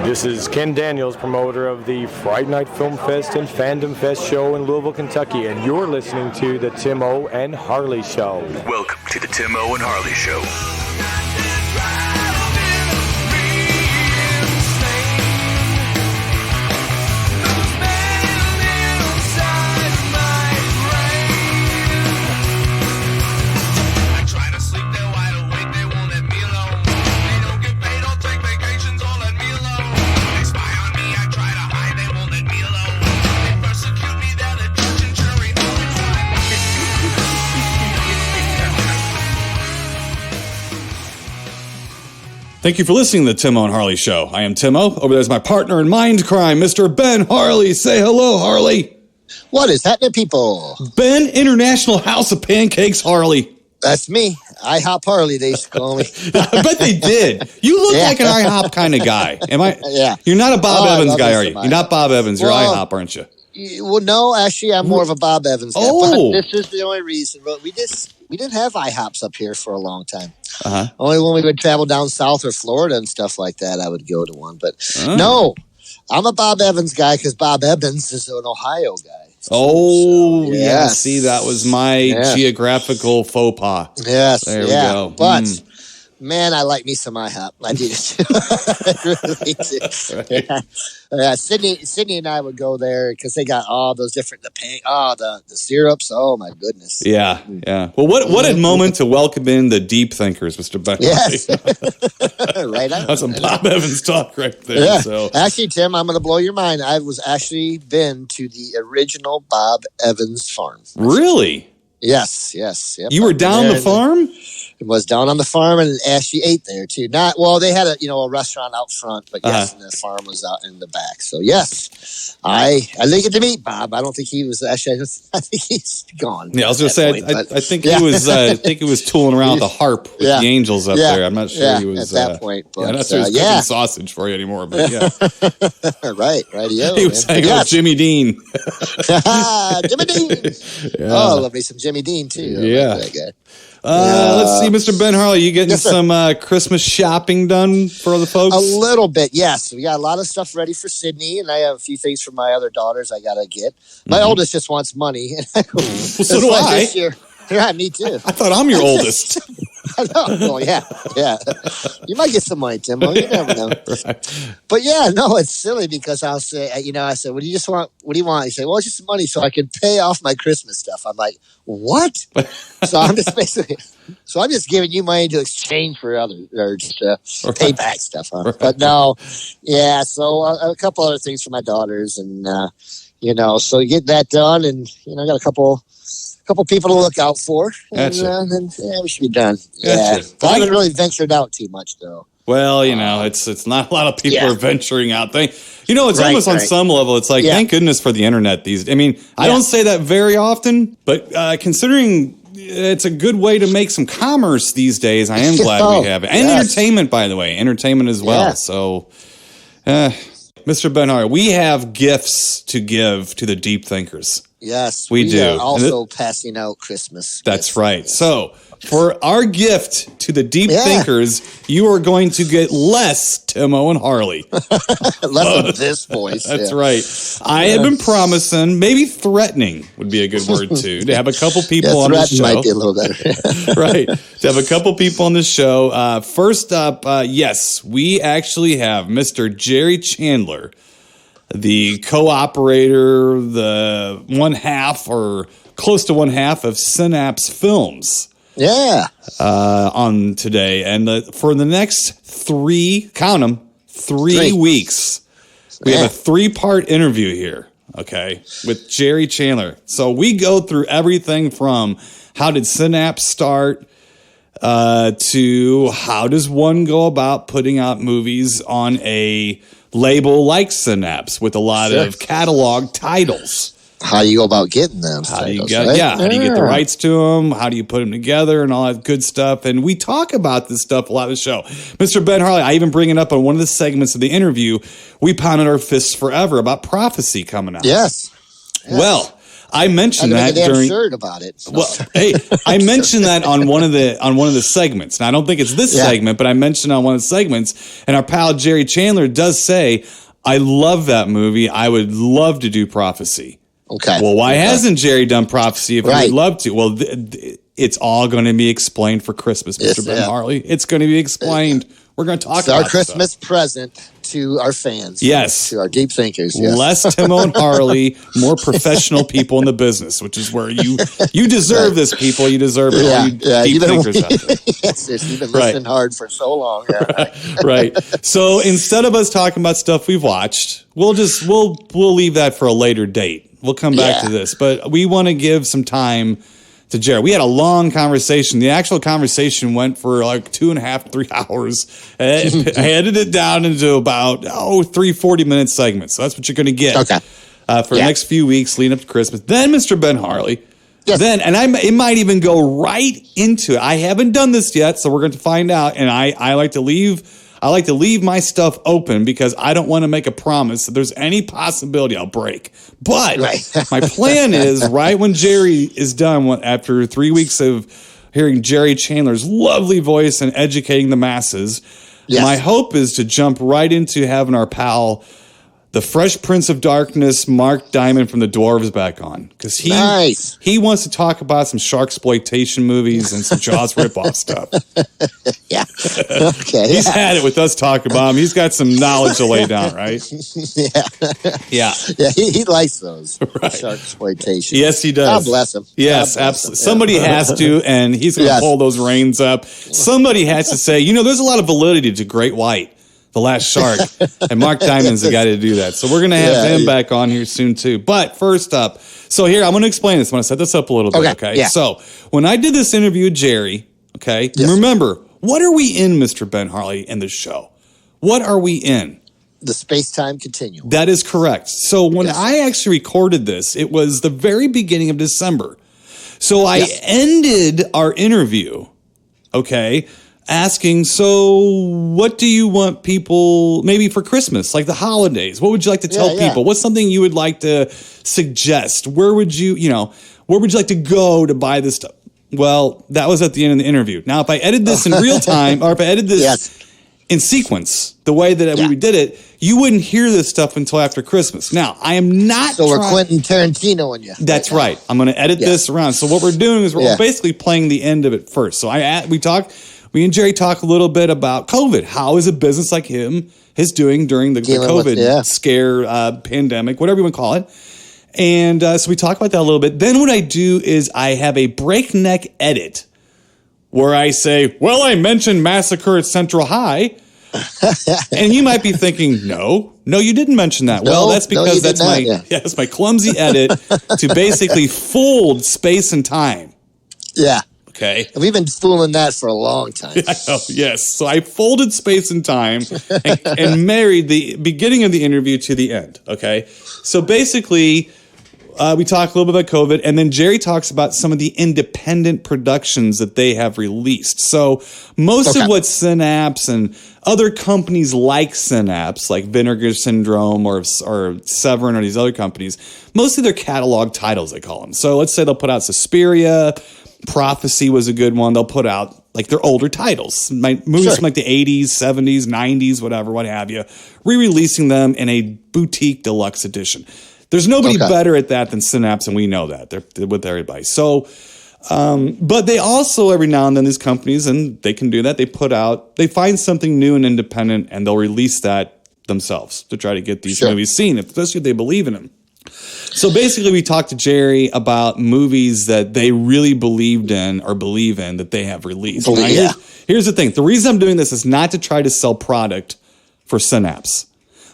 This is Ken Daniels, promoter of the Friday Night Film Fest and Fandom Fest show in Louisville, Kentucky, and you're listening to the Tim O and Harley Show. Welcome to the Tim O and Harley Show. Thank you for listening to the Tim O and Harley Show. I am Tim O. Over there's my partner in mind crime, Mr. Ben Harley. Say hello, Harley. What is happening, people? Ben, International House of Pancakes Harley. That's me. IHOP Harley, they used to call me. I bet they did. You look like an IHOP kind of guy. Am I? Yeah. You're not a Bob Evans guy, are you? IHOP. You're not Bob Evans. You're IHOP, aren't you? Well, no, actually, I'm more of a Bob Evans guy. Oh. But this is the only reason. We didn't have IHOPs up here for a long time. Uh-huh. Only when we would travel down south or Florida and stuff like that, I would go to one. But no, I'm a Bob Evans guy because Bob Evans is an Ohio guy. Oh, yeah. See, that was my geographical faux pas. Yes. There we go. But, man, I like me some IHOP. I did it. Really do. Sydney and I would go there because they got all those different, the syrups. Oh, my goodness. Yeah. Well, what a moment to welcome in the deep thinkers, Mr. Ben. Yes. Right on. That's some Bob Evans talk right there. Yeah. So. Actually, Tim, I'm going to blow your mind. I was actually been to the original Bob Evans farm. Really? Yes. Yep. You were down the farm? It was down on the farm and actually ate there too. They had a restaurant out front, but yes, and the farm was out in the back. So yes, I didn't get to meet Bob. I don't think he was actually. I think he's gone. Yeah, I was going to say. I think he was. I think he was tooling around with the harp with the angels up there. I'm not sure he was at that point. But, I'm not sure he was cooking sausage for you anymore. But yeah, right. He was hanging with Jimmy Dean. Jimmy Dean. Yeah. Oh, I love me some Jimmy Dean too. I like that guy. Let's see, Mr. Ben Harley, you getting some Christmas shopping done for the folks? A little bit, yes. We got a lot of stuff ready for Sydney, and I have a few things for my other daughters I got to get. My oldest just wants money. So do I. This year. Yeah, me too. I thought I'm your oldest. I know. Well, yeah. You might get some money, Tim. You never know. Right. But yeah, no, it's silly because I'll say, I said, what do you want? He said, well, it's just some money so I can pay off my Christmas stuff. I'm like, what? So I'm just giving you money to exchange for pay back stuff. Huh? Right. But no, yeah. So a couple other things for my daughters, and so get that done, and I got a couple people to look out for, and then we should be done. Yeah, I haven't really ventured out too much though. Well, it's not a lot of people are venturing out. It's almost on some level. It's like thank goodness for the internet these days. I mean, I don't say that very often, but considering it's a good way to make some commerce these days, I am glad we have it, and entertainment, by the way, as well. Yeah. So, Mr. Ben Harley, we have gifts to give to the deep thinkers. Yes, we do. Are also passing out Christmas. That's right. So, for our gift to the deep thinkers, you are going to get less Tim O and Harley. Less of this voice. That's right. I have been promising, maybe threatening would be a good word too, to have a couple people on the show. Might be a little better. Right. To have a couple people on the show. First up, yes, we actually have Mr. Jerry Chandler, the co-operator, the one half or close to one half of Synapse Films. Yeah. On today. And for the next three weeks, we have a 3-part interview here, okay, with Jerry Chandler. So we go through everything from how did Synapse start to how does one go about putting out movies on a label like Synapse with a lot of catalog titles. How do you go about getting them? How do you get the rights to them? How do you put them together and all that good stuff? And we talk about this stuff a lot of the show. Mr. Ben Harley, I even bring it up on one of the segments of the interview. We pounded our fists forever about Prophecy coming out. Yes. Well, I mentioned that during. Absurd about it. Well, hey, I mentioned that on one of the segments. Now I don't think it's this segment, but I mentioned on one of the segments, and our pal Jerry Chandler does say, "I love that movie. I would love to do Prophecy." Okay. Well, why hasn't Jerry done Prophecy if he would love to? Well, it's all going to be explained for Christmas, Mr. Ben Harley. It's going to be explained. We're going to talk about our Christmas present to our fans. Yes. To our deep thinkers. Yes. Less Timo and Harley, more professional people in the business, which is where you deserve this, people. You deserve it. All you deep thinkers out there. Yes, you've been listening hard for so long. Yeah. Right. So instead of us talking about stuff we've watched, we'll leave that for a later date. We'll come back to this. But we want to give some time to Jerry. We had a long conversation. The actual conversation went for like 2.5, 3 hours. I edited it down into about 3 40-minute segments. So that's what you're going to get for the next few weeks leading up to Christmas. Then Mr. Ben Harley. Yes. It might even go right into it. I haven't done this yet, so we're going to find out. And I like to leave my stuff open because I don't want to make a promise that there's any possibility I'll break. But my plan is right when Jerry is done, after 3 weeks of hearing Jerry Chandler's lovely voice and educating the masses, my hope is to jump right into having our pal, the Fresh Prince of Darkness, Mark Diamond from the Dwarves back on. Because he wants to talk about some sharksploitation movies and some Jaws ripoff stuff. Yeah. Okay. He's had it with us talking about him. He's got some knowledge to lay down, right? Yeah. Yeah, he likes those. Sharksploitation. Yes, he does. God bless him. Yes, absolutely. Somebody has to, and he's going to pull those reins up. Somebody has to say, there's a lot of validity to Great White, The Last Shark, and Mark Diamond's the guy to do that. So we're going to have him back on here soon too. But first up, so here, I'm going to explain this. I'm going to set this up a little bit, okay? Yeah. So when I did this interview with Jerry, remember, what are we in, Mr. Ben Harley, in this show? What are we in? The space-time continuum. That is correct. So when I actually recorded this, it was the very beginning of December. So I ended our interview, asking, so what do you want people, maybe for Christmas, like the holidays? What would you like to tell people? What's something you would like to suggest? Where would you like to go to buy this stuff? Well, that was at the end of the interview. Now, if I edit this in real time, or if I edit this in sequence, the way that we did it, you wouldn't hear this stuff until after Christmas. Now, I am not. So we're Quentin Tarantino on you. That's right. I'm going to edit this around. So what we're doing is we're basically playing the end of it first. So we and Jerry talk a little bit about COVID. How is a business like him is doing during the COVID scare, pandemic, whatever you want to call it. And so we talk about that a little bit. Then what I do is I have a breakneck edit where I say, well, I mentioned Massacre at Central High. And you might be thinking, no, you didn't mention that. Well, that's because that's my clumsy edit to basically fold space and time. Yeah. Okay. And we've been fooling that for a long time. I know, yes. So I folded space and time and married the beginning of the interview to the end. Okay. So basically, we talk a little bit about COVID, and then Jerry talks about some of the independent productions that they have released. So most of what Synapse and other companies like Synapse, like Vinegar Syndrome or Severin or these other companies, mostly their catalog titles, they call them. So let's say they'll put out Suspiria, Prophecy was a good one. They'll put out like their older titles, movies from like the 80s, 70s, 90s, whatever, what have you, re-releasing them in a boutique deluxe edition. There's nobody better at that than Synapse, and we know that. They're with everybody. So, but they also, every now and then, these companies, and they can do that, they find something new and independent, and they'll release that themselves to try to get these movies seen, especially if they believe in them. So basically, we talked to Jerry about movies that they really believed in or believe in that they have released. Here's the thing. The reason I'm doing this is not to try to sell product for Synapse.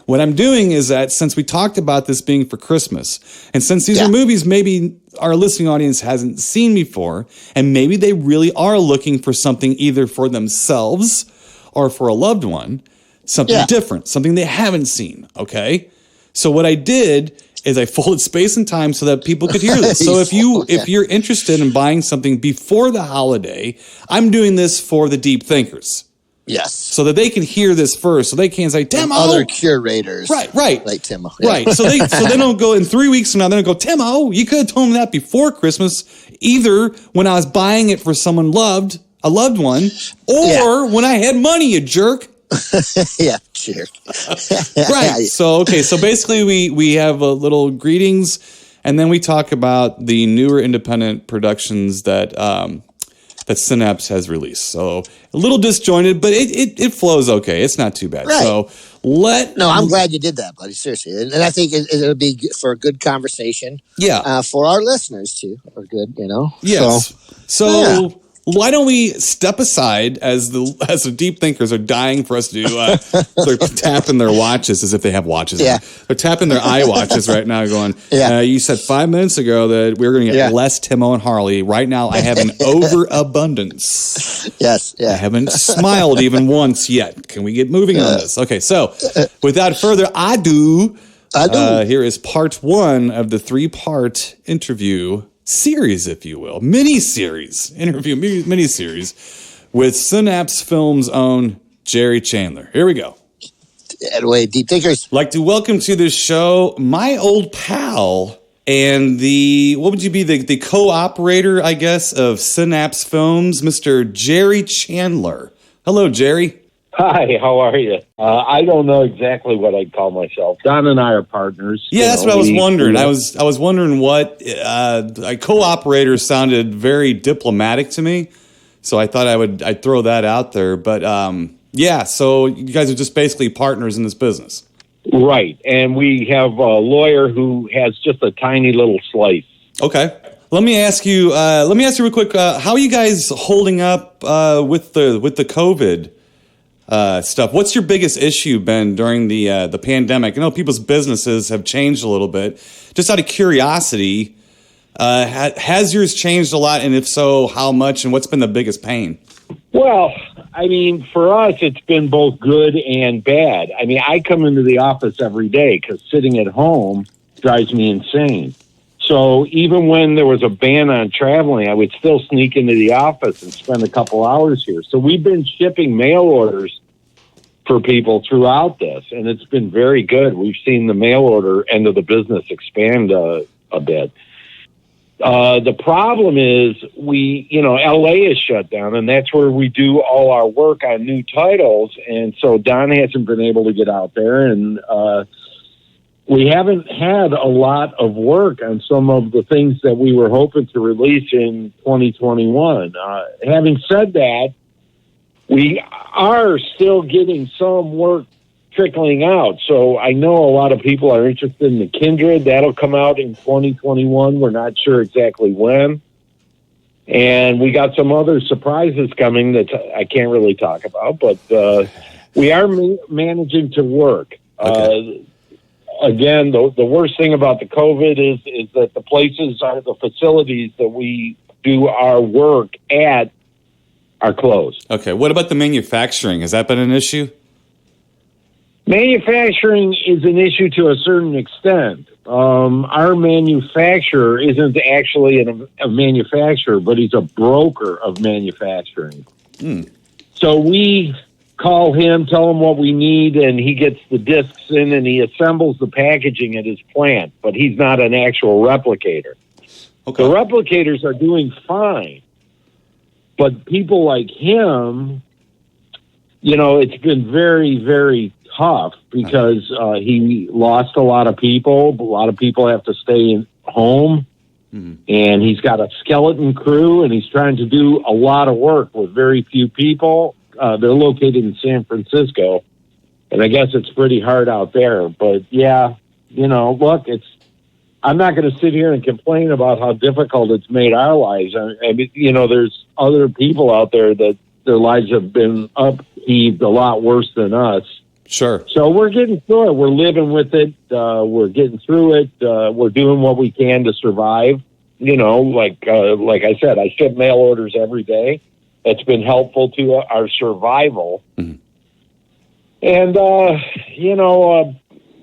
What I'm doing is that since we talked about this being for Christmas, and since these are movies maybe our listening audience hasn't seen before, and maybe they really are looking for something either for themselves or for a loved one, something different, something they haven't seen, okay? So what I did is I folded space and time so that people could hear this. So if you're interested in buying something before the holiday, I'm doing this for the deep thinkers. Yes. So that they can hear this first, so they can say, Timo. Other curators. Right. Like Timo. Yeah. Right. So they don't go in 3 weeks from now, they don't go, Timo, you could have told me that before Christmas, either when I was buying it for someone a loved one, or when I had money, you jerk. Yeah, jerk. Right. So basically we have a little greetings, and then we talk about the newer independent productions that Synapse has released. So a little disjointed, but it flows okay. It's not too bad. Right. So I'm glad you did that, buddy. Seriously, and I think it'll be good for a good conversation. Yeah. For our listeners too, are good. Yes. So why don't we step aside as the deep thinkers are dying for us to do? They're tapping their watches as if they have watches. Yeah. They're tapping their iWatches right now, going. You said 5 minutes ago that we were going to get less Timo and Harley. Right now, I have an overabundance. Yes. Yeah. I haven't smiled even once yet. Can we get moving on this? Okay. So, without further ado, here is part 1 of the 3-part interview series, if you will, interview mini-series with Synapse Films' own Jerry Chandler. Here we go. Anyway, deep thinkers. Like to welcome to the show my old pal and what would you be, the co-operator, I guess, of Synapse Films, Mr. Jerry Chandler. Hello, Jerry. Hi, how are you? I don't know exactly what I'd call myself. Don and I are partners. Yeah, that's what I was wondering. I was wondering what a co-operator sounded very diplomatic to me, so I thought I'd throw that out there. But so you guys are just basically partners in this business, right? And we have a lawyer who has just a tiny little slice. Okay. Let me ask you real quick. How are you guys holding up with the COVID? Stuff. What's your biggest issue been during the pandemic? I know people's businesses have changed a little bit. Just out of curiosity, has yours changed a lot? And if so, how much? And what's been the biggest pain? Well, I mean, for us, it's been both good and bad. I mean, I come into the office every day because sitting at home drives me insane. So even when there was a ban on traveling, I would still sneak into the office and spend a couple hours here. So we've been shipping mail orders for people throughout this, and it's been very good. We've seen the mail order end of the business expand a bit. The problem is LA is shut down, and that's where we do all our work on new titles. And so Don hasn't been able to get out there, and we haven't had a lot of work on some of the things that we were hoping to release in 2021. Having said that, we are still getting some work trickling out. So I know a lot of people are interested in the Kindred. That'll come out in 2021. We're not sure exactly when. And we got some other surprises coming that I can't really talk about, but we are managing to work. Okay. Again, the worst thing about the COVID is that the facilities that we do our work at are closed. Okay. What about the manufacturing? Has that been an issue? Manufacturing is an issue to a certain extent. Our manufacturer isn't actually a manufacturer, but he's a broker of manufacturing. So we call him, tell him what we need, and he gets the discs in and he assembles the packaging at his plant, but he's not an actual replicator. Okay. The replicators are doing fine, but people like him, it's been very, very tough because he lost a lot of people. A lot of people have to stay home, and he's got a skeleton crew, and he's trying to do a lot of work with very few people. They're located in San Francisco, and I guess it's pretty hard out there. But yeah, look, I'm not going to sit here and complain about how difficult it's made our lives. I mean, there's other people out there that their lives have been upheaved a lot worse than us. Sure. So we're getting through it. We're living with it. We're getting through it. We're doing what we can to survive. Like I said, I ship mail orders every day. It's been helpful to our survival. Mm-hmm. And,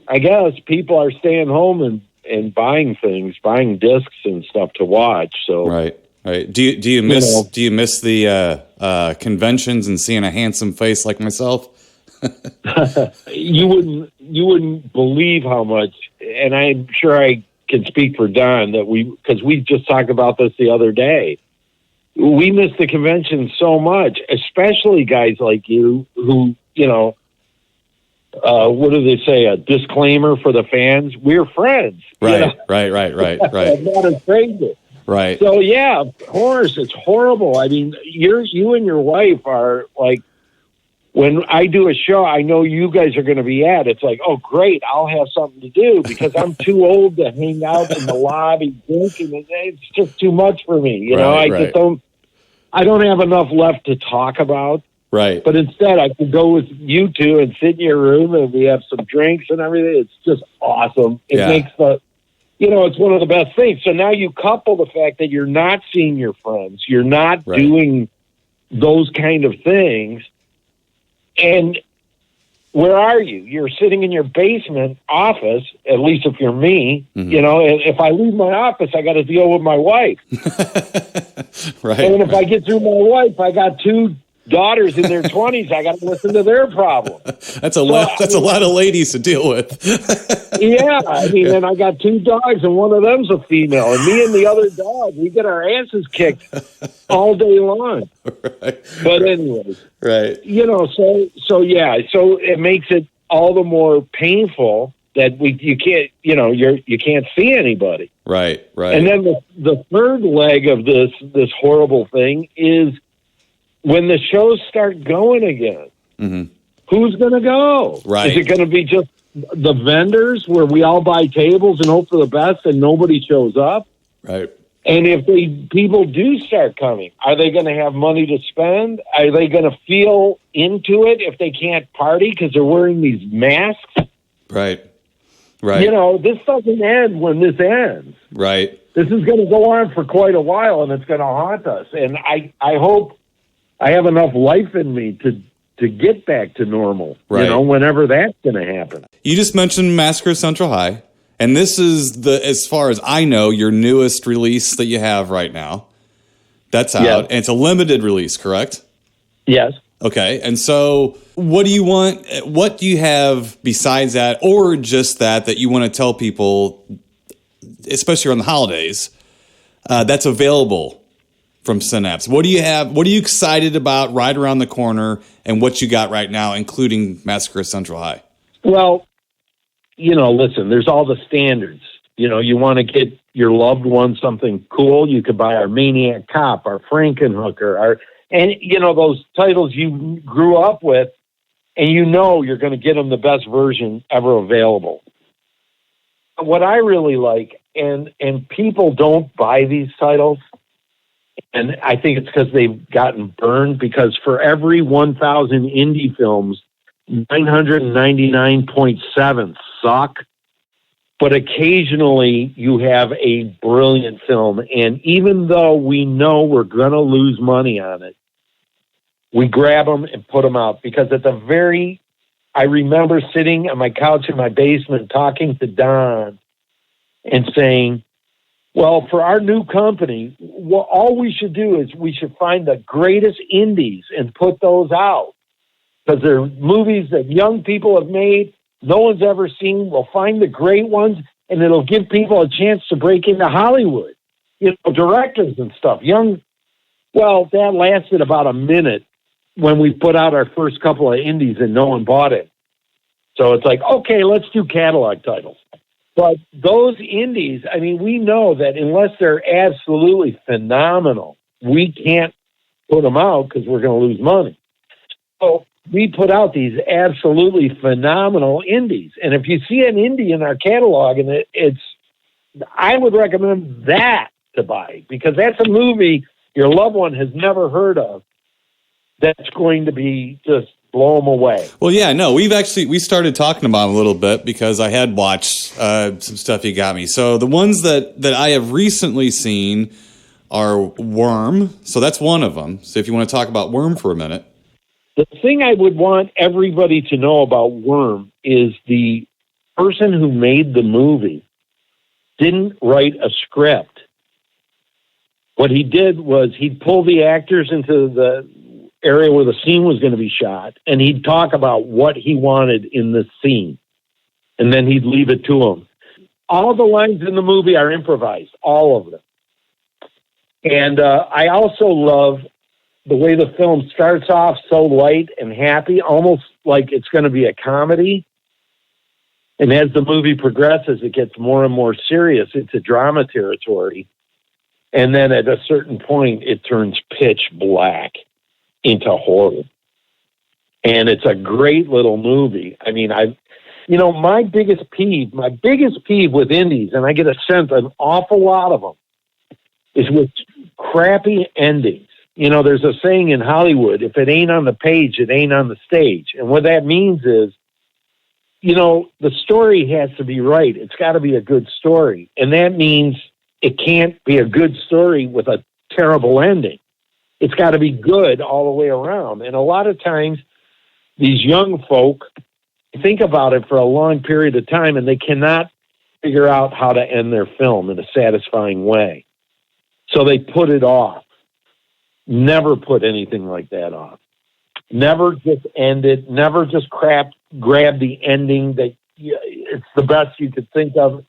I guess people are staying home and buying things, buying discs and stuff to watch. So right. Right. Do you miss the conventions and seeing a handsome face like myself? You wouldn't believe how much, and I'm sure I can speak for Don because we just talked about this the other day. We miss the convention so much, especially guys like you who, what do they say? A disclaimer for the fans. We're friends. Right. I'm not a stranger. Right. So yeah, of course, it's horrible. I mean, you and your wife are like, when I do a show, I know you guys are going to be at. It's like, oh, great, I'll have something to do because I'm too old to hang out in the lobby drinking. It's just too much for me. I don't have enough left to talk about. Right. But instead, I could go with you two and sit in your room and we have some drinks and everything. It's just awesome. It makes it's one of the best things. So now you couple the fact that you're not seeing your friends, you're not doing those kind of things. And where are you? You're sitting in your basement office, at least if you're me. And if I leave my office, I got to deal with my wife. Right. And if I get through my wife, I got two daughters in their 20s. I got to listen to their problem. That's a lot of ladies to deal with. Yeah, and I got two dogs, and one of them's a female, and me and the other dog, we get our asses kicked all day long. Right. But anyways, right. So it makes it all the more painful that you can't, you can't see anybody. Right. And then the third leg of this horrible thing is when the shows start going again. Mm-hmm. Who's going to go? Right. Is it going to be just the vendors where we all buy tables and hope for the best and nobody shows up? Right. And if people do start coming, are they going to have money to spend? Are they going to feel into it if they can't party because they're wearing these masks? Right. This doesn't end when this ends. Right. This is going to go on for quite a while, and it's going to haunt us. And I hope I have enough life in me to get back to normal, whenever that's going to happen. You just mentioned Massacre Central High, and this is, as far as I know, your newest release that you have right now. That's out, and it's a limited release, correct? Yes. Okay, and so what do you want? What do you have besides that, or just that you want to tell people, especially around the holidays, that's available from Synapse? What do you have? What are you excited about right around the corner, and what you got right now, including Massacre Central High? Well, listen, there's all the standards. You want to get your loved one something cool, you could buy our Maniac Cop, our Frankenhooker, those titles you grew up with, and you're going to get them the best version ever available. What I really like, and people don't buy these titles, and I think it's because they've gotten burned, because for every 1,000 indie films, 999.7 suck. But occasionally you have a brilliant film. And even though we know we're going to lose money on it, we grab them and put them out. Because I remember sitting on my couch in my basement talking to Don and saying, well, for our new company, all we should do is we should find the greatest indies and put those out. Because they're movies that young people have made, no one's ever seen. We'll find the great ones, and it'll give people a chance to break into Hollywood. Directors and stuff. Well, that lasted about a minute when we put out our first couple of indies and no one bought it. So it's like, okay, let's do catalog titles. But those indies, we know that unless they're absolutely phenomenal, we can't put them out because we're going to lose money. So we put out these absolutely phenomenal indies. And if you see an indie in our catalog, and I would recommend that to buy, because that's a movie your loved one has never heard of that's going to be just blow them away. Well, yeah, no, we started talking about them a little bit because I had watched some stuff you got me. So the ones that I have recently seen are Worm. So that's one of them. So if you want to talk about Worm for a minute. The thing I would want everybody to know about Worm is the person who made the movie didn't write a script. What he did was he'd pull the actors into the area where the scene was going to be shot, and he'd talk about what he wanted in this scene, and then he'd leave it to them. All the lines in the movie are improvised, all of them. And I also love the way the film starts off so light and happy, almost like it's going to be a comedy. And as the movie progresses, it gets more and more serious into drama territory. And then at a certain point, it turns pitch black into horror. And it's a great little movie. I mean, my biggest peeve with indies, and I get a sense an awful lot of them, is with crappy endings. There's a saying in Hollywood, if it ain't on the page, it ain't on the stage. And what that means is, the story has to be right. It's got to be a good story. And that means it can't be a good story with a terrible ending. It's got to be good all the way around. And a lot of times, these young folk think about it for a long period of time, and they cannot figure out how to end their film in a satisfying way. So they put it off. Never put anything like that off. Never just end it. Never just grab the ending that it's the best you could think of.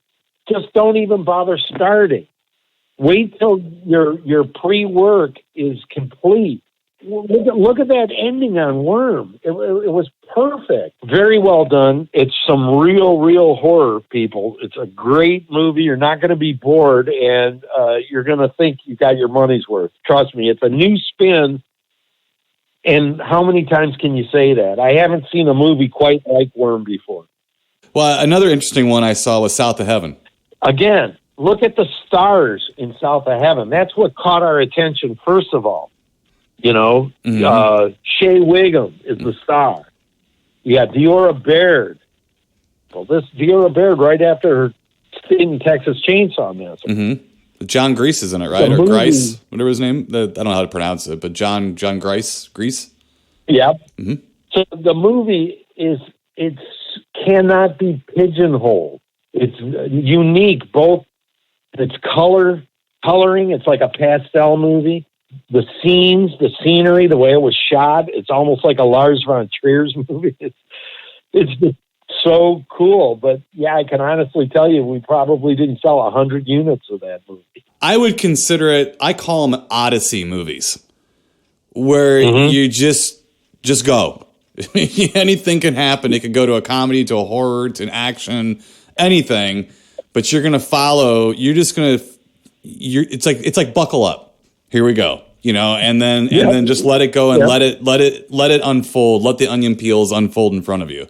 Just don't even bother starting. Wait till your pre-work is complete. Look at that ending on Worm. It was perfect. Very well done. It's some real horror, people. It's a great movie. You're not going to be bored, and you're going to think you got your money's worth. Trust me, it's a new spin. And how many times can you say that? I haven't seen a movie quite like Worm before. Well, another interesting one I saw was South of Heaven. Again, look at the stars in South of Heaven. That's what caught our attention, first of all. Shea Wiggum is the star. You got Deora Baird. Well, this Deora Baird right after her stint in Texas Chainsaw Massacre. Mm-hmm. John Grease is in it, right? Or Grice, whatever his name. I don't know how to pronounce it, but John Grease. Yep. Mm-hmm. So the movie cannot be pigeonholed. It's unique, both its coloring. It's like a pastel movie. The scenes, the scenery, the way it was shot, it's almost like a Lars von Trier's movie. It's just so cool. But yeah, I can honestly tell you, we probably didn't sell 100 units of that movie. I would consider it, I call them Odyssey movies, where you just go. Anything can happen. It could go to a comedy, to a horror, to an action, anything. But you're going to follow, it's like buckle up. Here we go, and then just let it go and let it unfold. Let the onion peels unfold in front of you.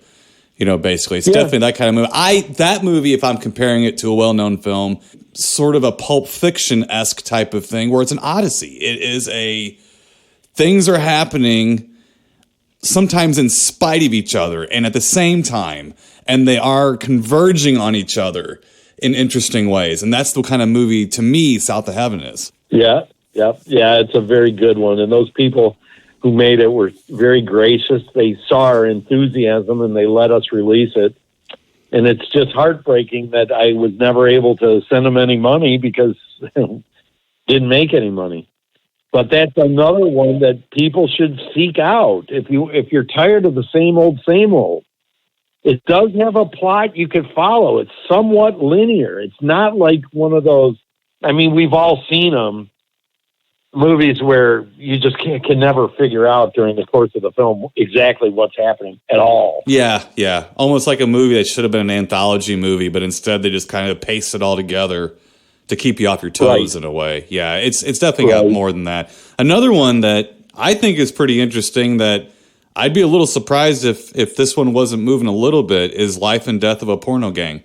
Basically, it's definitely that kind of movie. That movie, if I'm comparing it to a well-known film, sort of a Pulp Fiction-esque type of thing, where it's an odyssey. It is things are happening sometimes in spite of each other and at the same time, and they are converging on each other in interesting ways. And that's the kind of movie, to me, South of Heaven is. Yeah. Yep. Yeah, it's a very good one. And those people who made it were very gracious. They saw our enthusiasm and they let us release it. And it's just heartbreaking that I was never able to send them any money because didn't make any money. But that's another one that people should seek out. If you're tired of the same old, it does have a plot you can follow. It's somewhat linear. It's not like one of those, we've all seen them, movies where you just can never figure out during the course of the film exactly what's happening at all. Yeah. Almost like a movie that should have been an anthology movie, but instead they just kind of paste it all together to keep you off your toes in a way. Yeah, it's definitely got more than that. Another one that I think is pretty interesting that I'd be a little surprised if this one wasn't moving a little bit is Life and Death of a Porno Gang.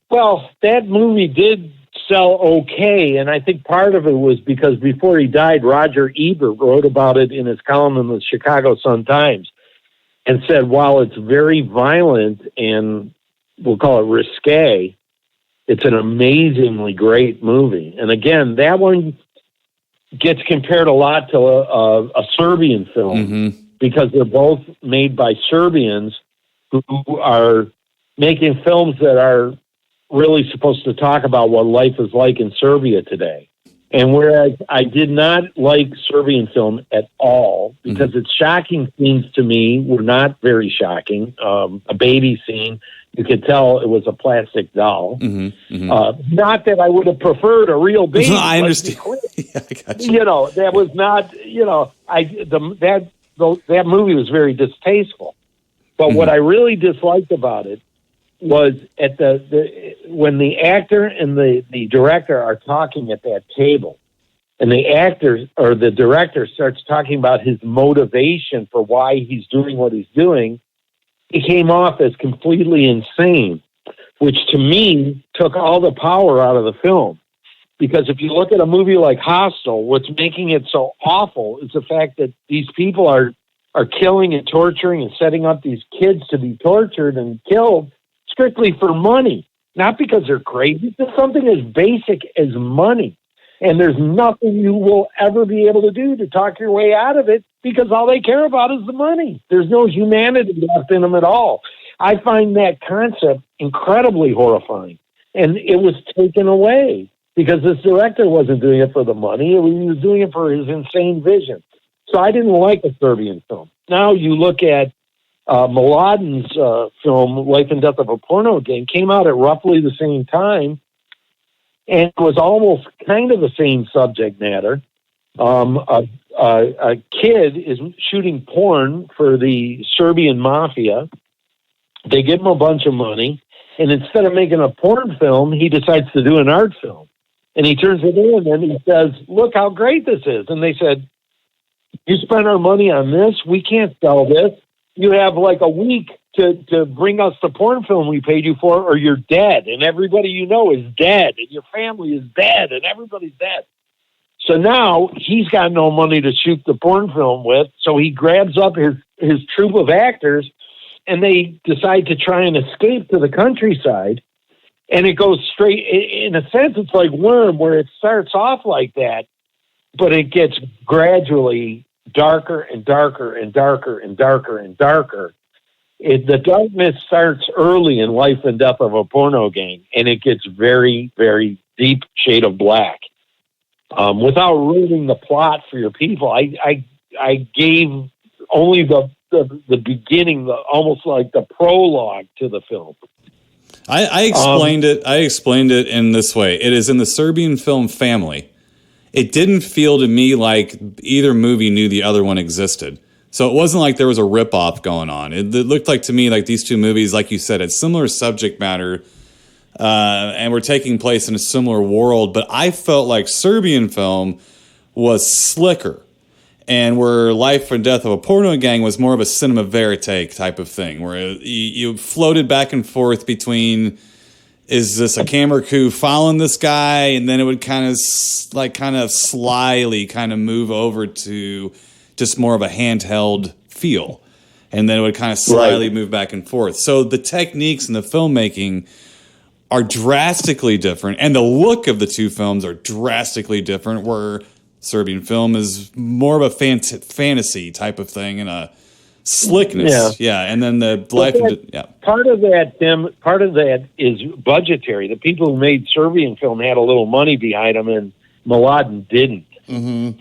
Well, that movie did sell okay, and I think part of it was because before he died, Roger Ebert wrote about it in his column in the Chicago Sun-Times and said, while it's very violent and we'll call it risque, it's an amazingly great movie. And again, that one gets compared a lot to a Serbian film because they're both made by Serbians who are making films that are really supposed to talk about what life is like in Serbia today. And whereas I did not like Serbian film at all, because its shocking scenes to me were not very shocking. A baby scene, you could tell it was a plastic doll. Not that I would have preferred a real baby. No, I understand. Yeah, I got you. You know, that was not, you know, that movie was very distasteful. But what I really disliked about it was at when the actor and the director are talking at that table, and the actor or the director starts talking about his motivation for why he's doing what he's doing, he came off as completely insane, which to me took all the power out of the film. Because if you look at a movie like Hostel, what's making it so awful is the fact that these people are killing and torturing and setting up these kids to be tortured and killed strictly for money, not because they're crazy. It's something as basic as money. And there's nothing you will ever be able to do to talk your way out of it, because all they care about is the money. There's no humanity left in them at all. I find that concept incredibly horrifying. And it was taken away because this director wasn't doing it for the money. He was doing it for his insane vision. So I didn't like a Serbian film. Now you look at Mladen's film, Life and Death of a Porno Gang, came out at roughly the same time, and it was almost kind of the same subject matter. A kid is shooting porn for the Serbian mafia. They give him a bunch of money, and instead of making a porn film, he decides to do an art film. And he turns it in, and he says, "Look how great this is." And they said, "You spent our money on this. We can't sell this. You have like a week to bring us the porn film we paid you for, or you're dead. And everybody you know is dead, and your family is dead, and everybody's dead." So now he's got no money to shoot the porn film with, so he grabs up his troupe of actors, and they decide to try and escape to the countryside. And it goes straight, in a sense, it's like Worm, where it starts off like that, but it gets gradually darker and darker and darker and darker and darker. The darkness starts early in Life and Death of a Porno Gang, and it gets very, very deep shade of black. Without ruining the plot for your people, I gave only the beginning, almost like the prologue to the film. I explained it. I explained it in this way. It is in the Serbian film family. It didn't feel to me like either movie knew the other one existed. So it wasn't like there was a ripoff going on. It looked like to me like these two movies, like you said, had similar subject matter and were taking place in a similar world. But I felt like Serbian film was slicker, and where Life and Death of a Porno Gang was more of a cinema verite type of thing, where you floated back and forth between, is this a camera crew following this guy? And then it would kind of slyly kind of move over to just more of a handheld feel. And then it would kind of slyly move back and forth. So the techniques and the filmmaking are drastically different. And the look of the two films are drastically different, where Serbian film is more of a fantasy type of thing and a slickness. Yeah. And then the life. Part of that, Tim, is budgetary. The people who made Serbian film had a little money behind them, and Mladen didn't. Mm-hmm.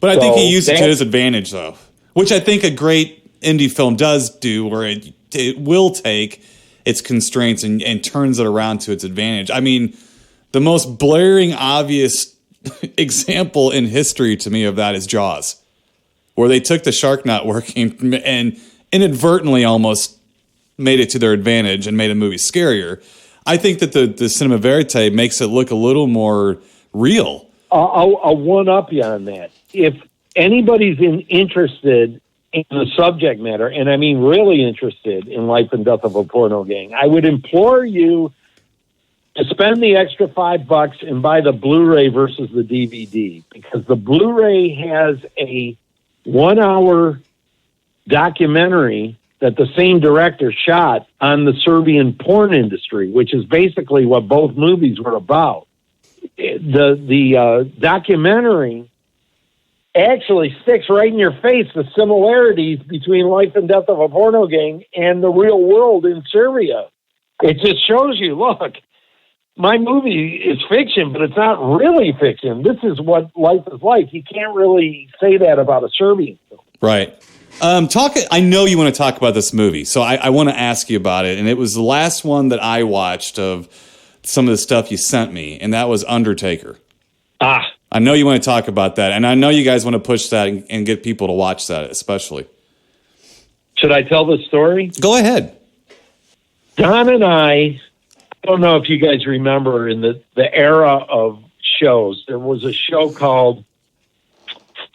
But I think he used it to his advantage, though, which I think a great indie film does do, where it will take its constraints and turns it around to its advantage. I mean, the most blaring, obvious example in history to me of that is Jaws, where they took the shark not working and inadvertently almost made it to their advantage and made a movie scarier. I think that the cinema verite makes it look a little more real. I'll one-up you on that. If anybody's interested in the subject matter, and I mean really interested in Life and Death of a Porno Gang, I would implore you to spend the extra $5 and buy the Blu-ray versus the DVD, because the Blu-ray has a 1-hour documentary that the same director shot on the Serbian porn industry, which is basically what both movies were about. The documentary actually sticks right in your face the similarities between Life and Death of a Porno Gang and the real world in Serbia. It just shows you, look, my movie is fiction, but it's not really fiction. This is what life is like. You can't really say that about a Serbian film. Right. I know you want to talk about this movie, so I want to ask you about it. And it was the last one that I watched of some of the stuff you sent me, and that was Undertaker. I know you want to talk about that, and I know you guys want to push that and get people to watch that, especially. Should I tell the story? Go ahead. Don and I don't know if you guys remember in the era of shows, there was a show called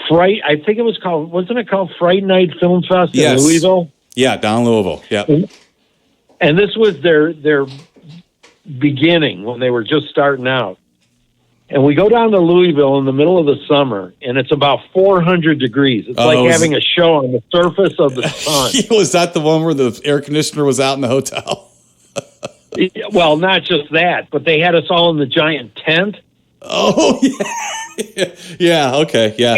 wasn't it called Fright Night Film Fest in Louisville? Yeah, down in Louisville. Yeah. And this was their beginning when they were just starting out. And we go down to Louisville in the middle of the summer, and it's about 400 degrees. It's like having a show on the surface of the sun. Was that the one where the air conditioner was out in the hotel? Well, not just that, but they had us all in the giant tent. Oh, yeah. Yeah, okay, yeah.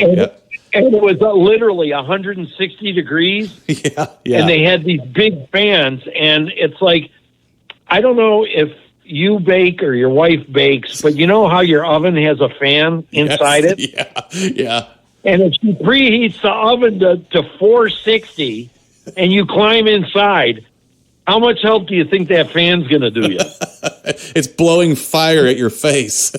And it was literally 160 degrees. Yeah. And they had these big fans, and it's like, I don't know if you bake or your wife bakes, but you know how your oven has a fan inside it? Yeah. And if she preheats the oven to 460 and you climb inside, how much help do you think that fan's going to do you? It's blowing fire at your face.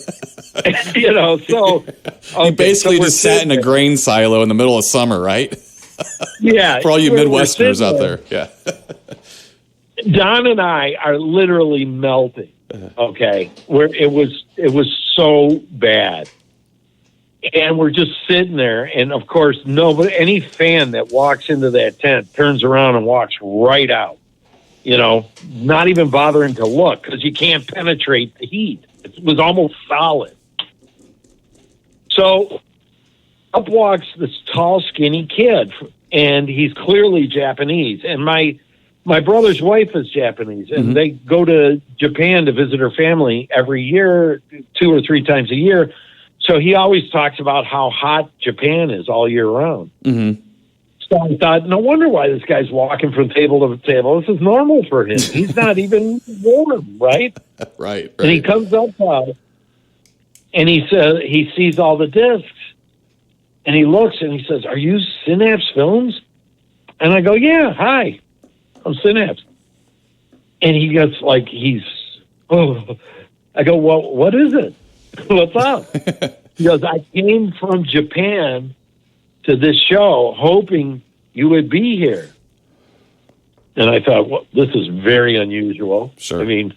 So... Okay, you basically just sat in a grain silo in the middle of summer, right? Yeah. For all you Midwesterners out there. Yeah. Don and I are literally melting. Okay. Where it was so bad. And we're just sitting there, and of course, any fan that walks into that tent turns around and walks right out. Not even bothering to look because you can't penetrate the heat. It was almost solid. So up walks this tall, skinny kid, and he's clearly Japanese. And my brother's wife is Japanese, and they go to Japan to visit her family every year, 2 or 3 times a year. So he always talks about how hot Japan is all year round. Mm-hmm. So I thought, no wonder why this guy's walking from table to table. This is normal for him. He's not even warm, right? Right. And he comes up and he says he sees all the discs, and he looks and he says, "Are you Synapse Films?" And I go, "Yeah, hi, I'm Synapse." And he gets like I go, "Well, what is it? What's up?" He goes, "I came from Japan to this show hoping you would be here." And I thought, well, this is very unusual. Sure. I mean,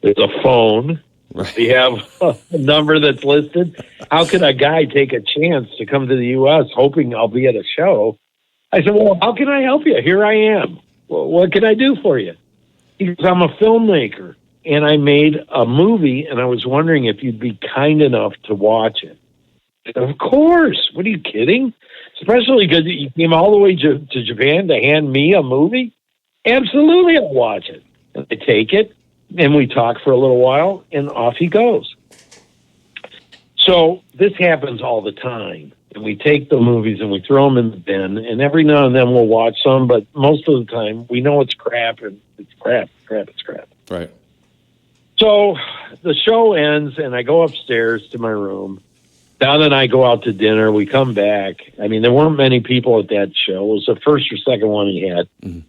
there's a phone. Right. We have a number that's listed. How could a guy take a chance to come to the U.S. hoping I'll be at a show? I said, well, how can I help you? Here I am. Well, what can I do for you? He goes, I'm a filmmaker, and I made a movie, and I was wondering if you'd be kind enough to watch it. Of course. What are you kidding? Especially because you came all the way to Japan to hand me a movie? Absolutely, I'll watch it. And I take it, and we talk for a little while, and off he goes. So this happens all the time. And we take the movies and we throw them in the bin, and every now and then we'll watch some, but most of the time we know it's crap, and it's crap. Right. So the show ends, and I go upstairs to my room. Don and I go out to dinner. We come back. I mean, there weren't many people at that show. It was the first or second one he had. Mm-hmm.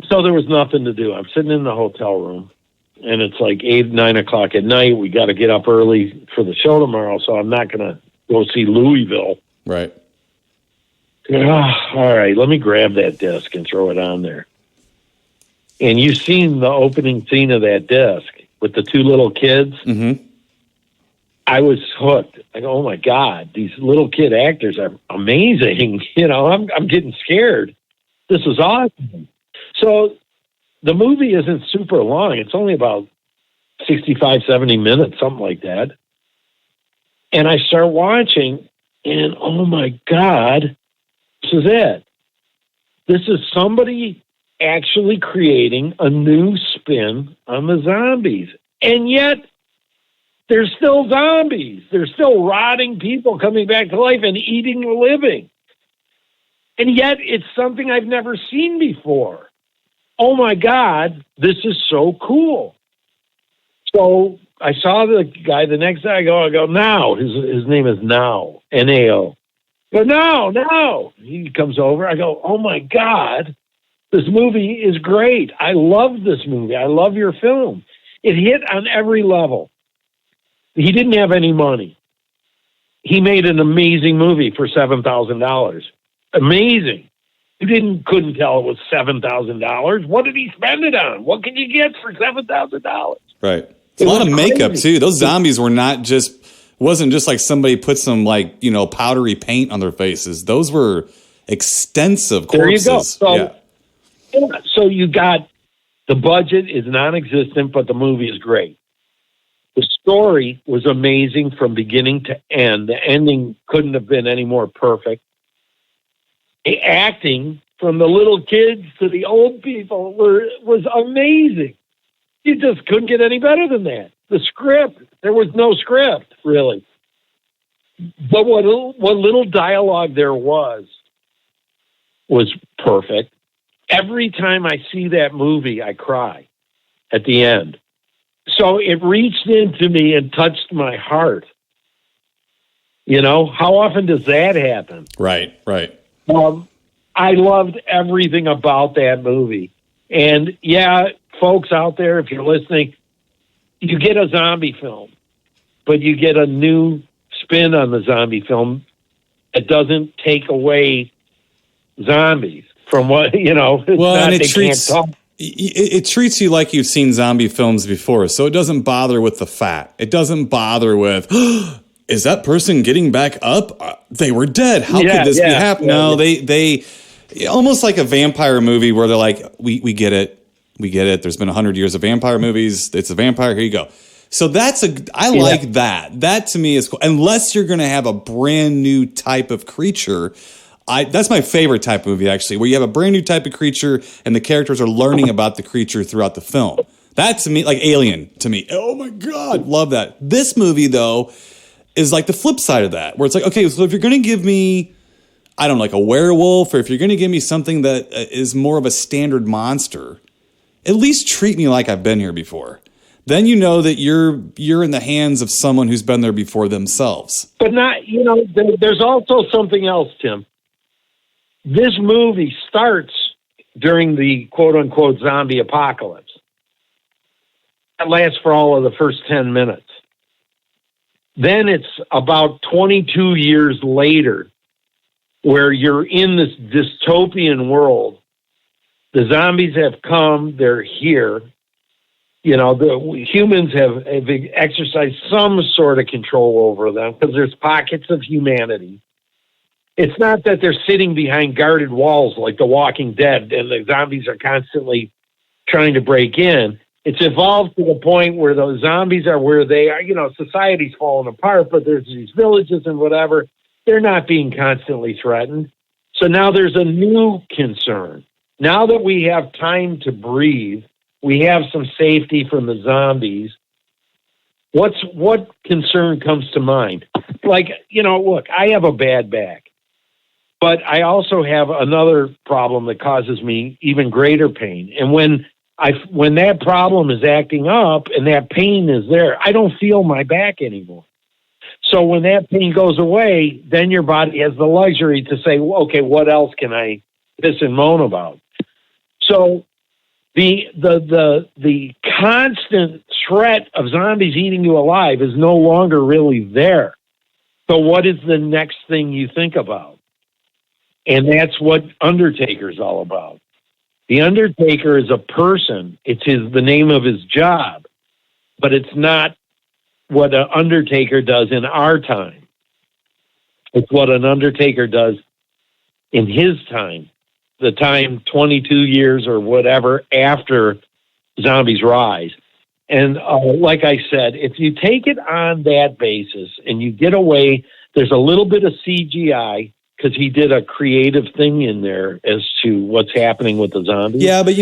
So there was nothing to do. I'm sitting in the hotel room, and it's like 8, 9 o'clock at night. We got to get up early for the show tomorrow, so I'm not going to go see Louisville. Right. All right, let me grab that disc and throw it on there. And you've seen the opening scene of that disc with the 2 little kids. Mm-hmm. I was hooked. I go, oh my God, these little kid actors are amazing. I'm getting scared. This is awesome. So the movie isn't super long. It's only about 65, 70 minutes, something like that. And I start watching, and oh my God, this is it. This is somebody actually creating a new spin on the zombies. And yet, they're still zombies. They're still rotting people coming back to life and eating the living. And yet, it's something I've never seen before. Oh my God, this is so cool. So I saw the guy the next day. I go, now. His name is Now, N-A-O. But no. He comes over. I go, oh, my God, this movie is great. I love this movie. I love your film. It hit on every level. He didn't have any money. He made an amazing movie for $7,000. Amazing. You couldn't tell it was $7,000. What did he spend it on? What can you get for $7,000? Right. It's a lot of makeup too. Those zombies wasn't just like somebody put some powdery paint on their faces. Those were extensive corpses. There you go. So you got the budget is non-existent, but the movie is great. The story was amazing from beginning to end. The ending couldn't have been any more perfect. The acting from the little kids to the old people was amazing. You just couldn't get any better than that. The script, there was no script, really. But what little dialogue there was perfect. Every time I see that movie, I cry at the end. So it reached into me and touched my heart. How often does that happen? Right. I loved everything about that movie. And yeah, folks out there, if you're listening, you get a zombie film, but you get a new spin on the zombie film. It doesn't take away zombies from what, and it treats you like you've seen zombie films before. So it doesn't bother with the fat. It doesn't bother with, is that person getting back up? They were dead. How could this be happening? No, they almost like a vampire movie where they're like, we get it. We get it. There's been 100 years of vampire movies. It's a vampire. Here you go. So I like that. That to me is cool. Unless you're going to have a brand new type of creature. That's my favorite type of movie, actually, where you have a brand new type of creature and the characters are learning about the creature throughout the film. That to me, like Alien to me. Oh my God. Love that. This movie, though, is like the flip side of that, where it's like, okay, so if you're going to give me, I don't know, like a werewolf, or if you're going to give me something that is more of a standard monster, at least treat me like I've been here before. Then you know that you're in the hands of someone who's been there before themselves. But not, there's also something else, Tim. This movie starts during the quote-unquote zombie apocalypse. That lasts for all of the first 10 minutes. Then it's about 22 years later where you're in this dystopian world. The zombies have come. They're here. The humans have exercised some sort of control over them because there's pockets of humanity. It's not that they're sitting behind guarded walls like The Walking Dead and the zombies are constantly trying to break in. It's evolved to the point where those zombies are where they are. Society's falling apart, but there's these villages and whatever. They're not being constantly threatened. So now there's a new concern. Now that we have time to breathe, we have some safety from the zombies. What concern comes to mind? Like, look, I have a bad back, but I also have another problem that causes me even greater pain. And when that problem is acting up and that pain is there, I don't feel my back anymore. So when that pain goes away, then your body has the luxury to say, well, okay, what else can I piss and moan about? So the constant threat of zombies eating you alive is no longer really there. So what is the next thing you think about? And that's what Undertaker's all about. The Undertaker is a person. It's the name of his job, but it's not what an Undertaker does in our time. It's what an Undertaker does in his time. The time 22 years or whatever after zombies rise. And like I said, if you take it on that basis and you get away, there's a little bit of CGI because he did a creative thing in there as to what's happening with the zombies. Yeah, but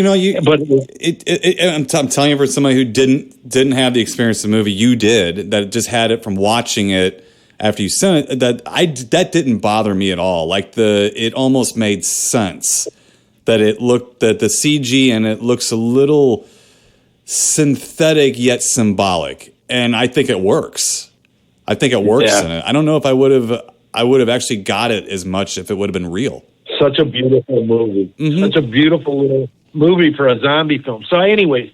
I'm telling you, for somebody who didn't have the experience of the movie, you did, that just had it from watching it after you sent it, that didn't bother me at all. Like it almost made sense that the CG and it looks a little synthetic yet symbolic, and I think it works. I think it works in it. I don't know if I would have actually got it as much if it would have been real. Such a beautiful movie. Mm-hmm. Such a beautiful little movie for a zombie film. So anyways,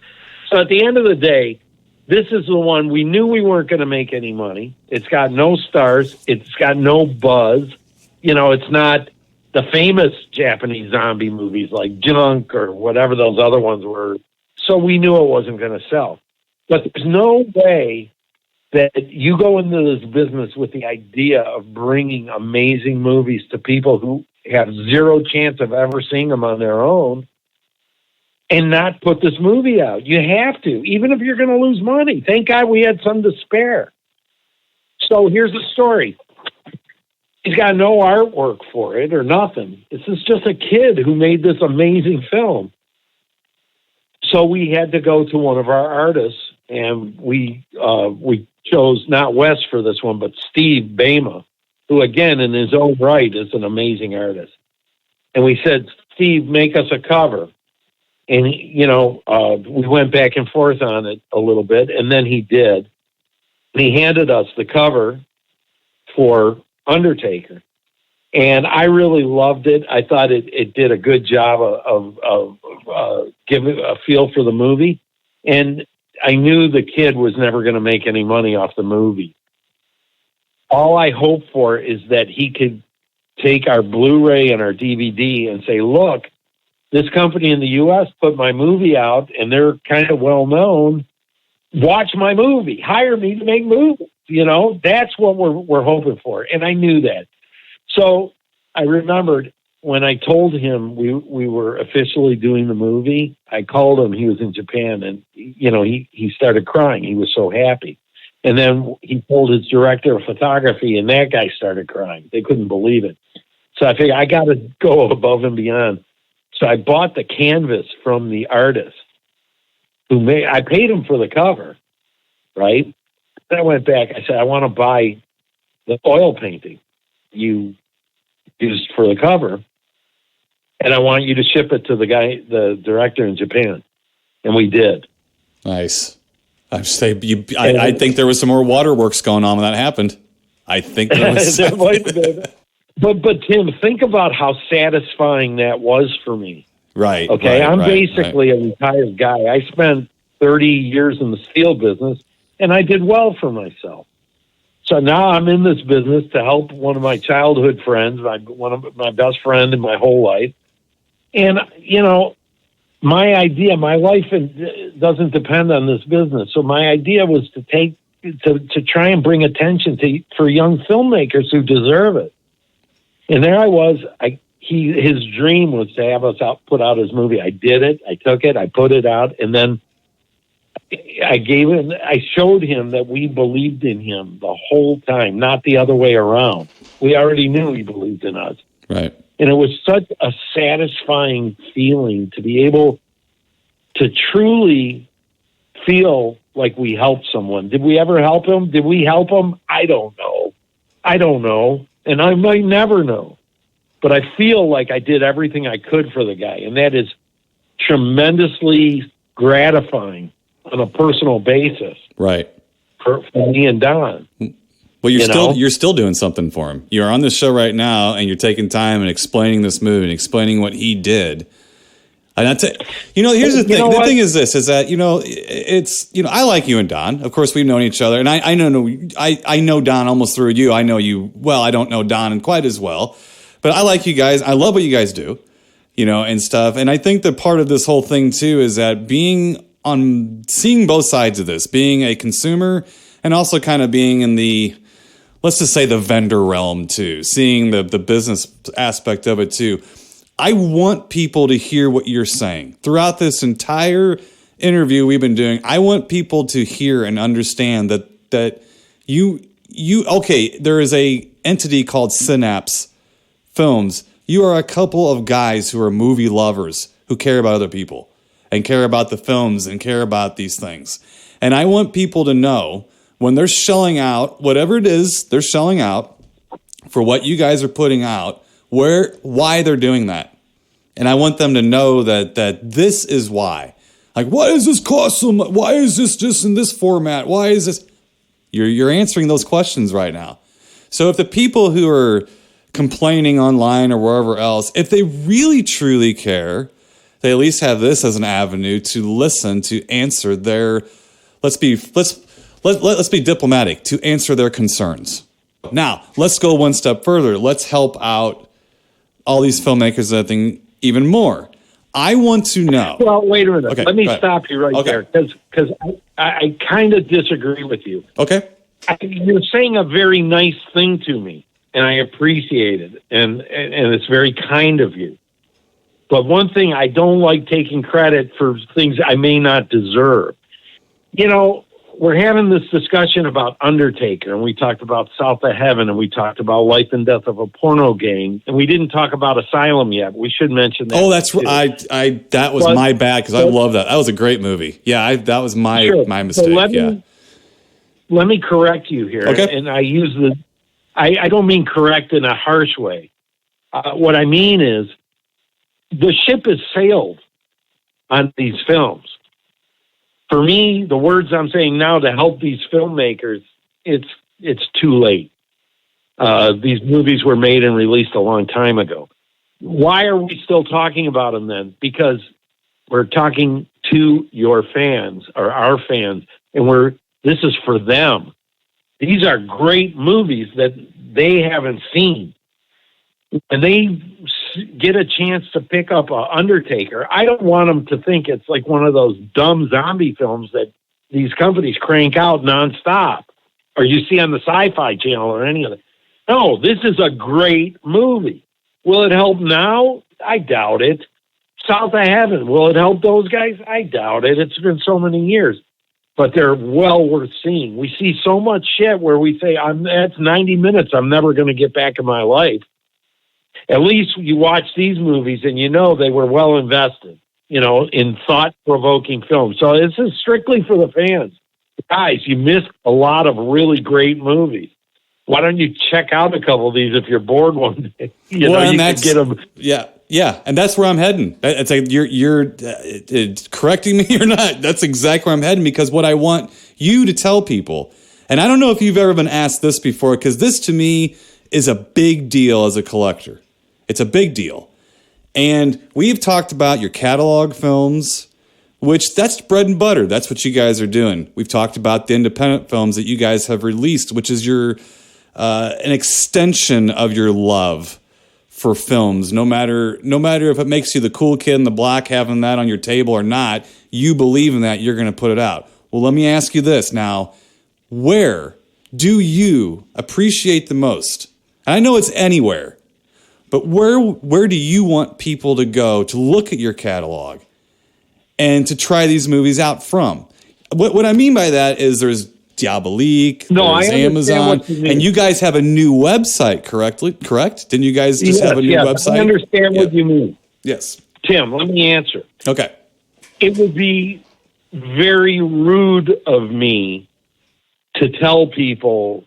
so at the end of the day, this is the one we knew we weren't going to make any money. It's got no stars. It's got no buzz. You know, it's not the famous Japanese zombie movies like Junk or whatever those other ones were. So we knew it wasn't going to sell. But there's no way that you go into this business with the idea of bringing amazing movies to people who have zero chance of ever seeing them on their own and not put this movie out. You have to, even if you're going to lose money. Thank God we had some to spare. So here's the story. He's got no artwork for it or nothing. This is just a kid who made this amazing film. So we had to go to one of our artists, and we chose not Wes for this one, but Steve Bama, who, again, in his own right, is an amazing artist. And we said, Steve, make us a cover. And, we went back and forth on it a little bit, and then he did. And he handed us the cover for Undertaker. And I really loved it. I thought it did a good job of giving a feel for the movie. And I knew the kid was never going to make any money off the movie. All I hope for is that he could take our Blu-ray and our DVD and say, look, this company in the U.S. put my movie out, and they're kind of well-known. Watch my movie. Hire me to make movies. That's what we're hoping for. And I knew that. So I remembered when I told him we were officially doing the movie, I called him. He was in Japan, and, he started crying. He was so happy. And then he told his director of photography, and that guy started crying. They couldn't believe it. So I figured I got to go above and beyond. So I bought the canvas from the artist I paid him for the cover, right? Then I went back. I said, I want to buy the oil painting you used for the cover, and I want you to ship it to the director in Japan. And we did. Nice. I think there was some more waterworks going on when that happened. I think there was. There might have been. But Tim, think about how satisfying that was for me. Right. Okay. I'm basically a retired guy. I spent 30 years in the steel business, and I did well for myself. So now I'm in this business to help one of my childhood friends, one of my best friend in my whole life. And, my idea, my life doesn't depend on this business. So my idea was to try and bring attention for young filmmakers who deserve it. And there I was. His dream was to have us put out his movie. I did it. I took it. I put it out, and then I showed him that we believed in him the whole time, not the other way around. We already knew he believed in us. Right. And it was such a satisfying feeling to be able to truly feel like we helped someone. Did we ever help him? Did we help him? I don't know. And I might never know. But I feel like I did everything I could for the guy. And that is tremendously gratifying on a personal basis. Right. For me and Don. Well, you're still doing something for him. You're on this show right now, and you're taking time and explaining this movie and explaining what he did. And that's it. Here's the thing. The thing is this: is that it's I like you and Don. Of course, we've known each other, and I know Don almost through you. I know you well. I don't know Don quite as well, but I like you guys. I love what you guys do, and stuff. And I think that part of this whole thing too is that seeing both sides of this, being a consumer and also kind of being in the, let's just say, the vendor realm too, seeing the business aspect of it too. I want people to hear what you're saying. Throughout this entire interview we've been doing, I want people to hear and understand that there is a entity called Synapse Films. You are a couple of guys who are movie lovers who care about other people and care about the films and care about these things. And I want people to know when they're shelling out, whatever it is they're shelling out for what you guys are putting out, why they're doing that. And I want them to know that this is why. Like, why does this cost so much? Why is this just in this format? Why is this? You're answering those questions right now. So if the people who are complaining online or wherever else, if they really truly care, they at least have this as an avenue to listen, to answer their, let's be diplomatic, to answer their concerns. Now, let's go one step further. Let's help out all these filmmakers, I think, even more. I want to know. Well, wait a minute. Okay, Let me stop you right there, because I kind of disagree with you. Okay. You're saying a very nice thing to me, and I appreciate it, and it's very kind of you. But one thing, I don't like taking credit for things I may not deserve. You know, we're having this discussion about Undertaker, and we talked about South of Heaven, and we talked about Life and Death of a Porno Gang, and we didn't talk about Asylum yet. We should mention that. Oh, that's right. That was my bad, because I love that. That was a great movie. Yeah, that was my mistake. So let me correct you here. Okay. And I use I don't mean correct in a harsh way. What I mean is the ship has sailed on these films. For me, the words I'm saying now to help these filmmakers, it's too late. These movies were made and released a long time ago. Why are we still talking about them then? Because we're talking to your fans or our fans, and this is for them. These are great movies that they haven't seen. And they get a chance to pick up Undertaker. I don't want them to think it's like one of those dumb zombie films that these companies crank out nonstop, or you see on the Sci-Fi Channel or any of it. No, this is a great movie. Will it help now? I doubt it. South of Heaven, will it help those guys? I doubt it. It's been so many years. But they're well worth seeing. We see so much shit where we say, that's 90 minutes I'm never going to get back in my life. At least you watch these movies and you know they were well invested, in thought-provoking films. So this is strictly for the fans. Guys, you missed a lot of really great movies. Why don't you check out a couple of these if you're bored one day? You can get them. Yeah, and that's where I'm heading. It's like you're correcting me or not. That's exactly where I'm heading, because what I want you to tell people, and I don't know if you've ever been asked this before, because this to me is a big deal as a collector. It's a big deal. And we've talked about your catalog films, which that's bread and butter. That's what you guys are doing. We've talked about the independent films that you guys have released, which is your an extension of your love for films. No matter if it makes you the cool kid in the block having that on your table or not, you believe in that, you're going to put it out. Well, let me ask you this now. Where do you appreciate the most? And I know it's anywhere, but where do you want people to go to look at your catalog and to try these movies out from? What I mean by that is there's Diabolique, there's Amazon, and you guys have a new website, correct? Didn't you guys just have a new website? I understand what you mean. Yes. Tim, let me answer. Okay. It would be very rude of me to tell people